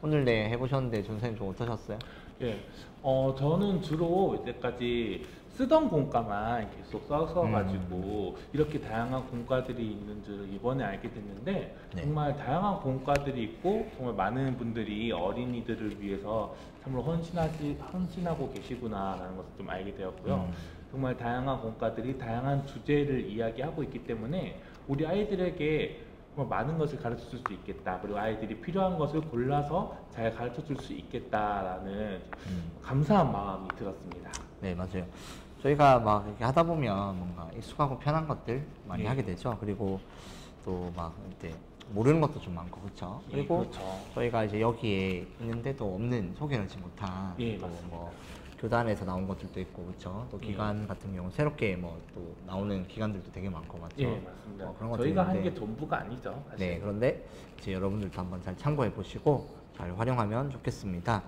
Speaker 1: 오늘 네 해보셨는데 전사님 좀 어떠셨어요?
Speaker 2: 예, 저는 주로 이때까지 쓰던 공과만 계속 써가지고 이렇게 다양한 공과들이 있는 줄 이번에 알게 됐는데 정말 다양한 공과들이 있고 정말 많은 분들이 어린이들을 위해서 참으로 헌신하고 계시구나라는 것을 좀 알게 되었고요. 정말 다양한 공과들이 다양한 주제를 이야기하고 있기 때문에 우리 아이들에게 많은 것을 가르쳐 줄 수 있겠다, 그리고 아이들이 필요한 것을 골라서 잘 가르쳐 줄 수 있겠다라는 감사한 마음이 들었습니다.
Speaker 1: 네, 맞아요. 저희가 막 이렇게 하다 보면 뭔가 익숙하고 편한 것들 많이 하게 되죠. 그리고 또 막 이제 모르는 것도 좀 많고, 그렇죠? 그리고
Speaker 2: 그렇죠.
Speaker 1: 저희가 이제 여기에 있는데도 없는 소개를 하지 못한
Speaker 2: 예,
Speaker 1: 또 뭐 교단에서 나온 것들도 있고 그렇죠. 또 기관 같은 경우 새롭게 뭐 또 나오는 기관들도 되게 많고 맞죠.
Speaker 2: 예, 맞습니다.
Speaker 1: 그런 것들이
Speaker 2: 저희가 한
Speaker 1: 있는데,
Speaker 2: 게 전부가 아니죠. 사실.
Speaker 1: 네, 그런데 이제 여러분들도 한번 잘 참고해 보시고 잘 활용하면 좋겠습니다.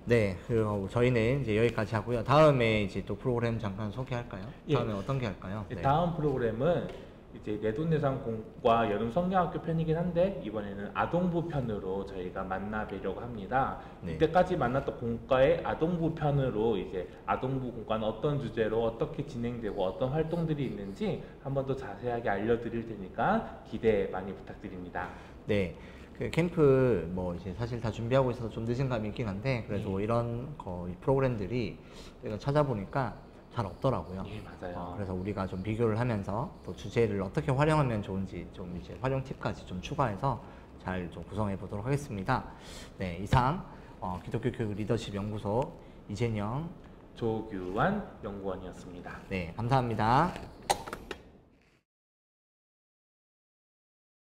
Speaker 1: 네, 그리고 저희는 이제 여기까지 하고요. 다음에 이제 또 프로그램 잠깐 소개할까요?
Speaker 2: 예.
Speaker 1: 다음에 어떤 게 할까요? 네.
Speaker 2: 다음 프로그램은 이제 내돈내산공과 여름 성경학교 편이긴 한데 이번에는 아동부 편으로 저희가 만나뵈려고 합니다.
Speaker 1: 네.
Speaker 2: 이때까지 만났던 공과의 아동부 편으로 이제 아동부 공과는 어떤 주제로 어떻게 진행되고 어떤 활동들이 있는지 한 번 더 자세하게 알려드릴 테니까 기대 많이 부탁드립니다.
Speaker 1: 네. 그 캠프 뭐 이제 사실 다 준비하고 있어서 좀 늦은 감이 있긴 한데 그래도 이런 이 프로그램들이 제가 찾아보니까 잘 없더라고요.
Speaker 2: 예, 맞아요.
Speaker 1: 그래서 우리가 좀 비교를 하면서 또 주제를 어떻게 활용하면 좋은지 좀 이제 활용 팁까지 좀 추가해서 잘 좀 구성해 보도록 하겠습니다. 네, 이상 기독교 교육 리더십 연구소 이재영,
Speaker 2: 조규환 연구원이었습니다.
Speaker 1: 네, 감사합니다.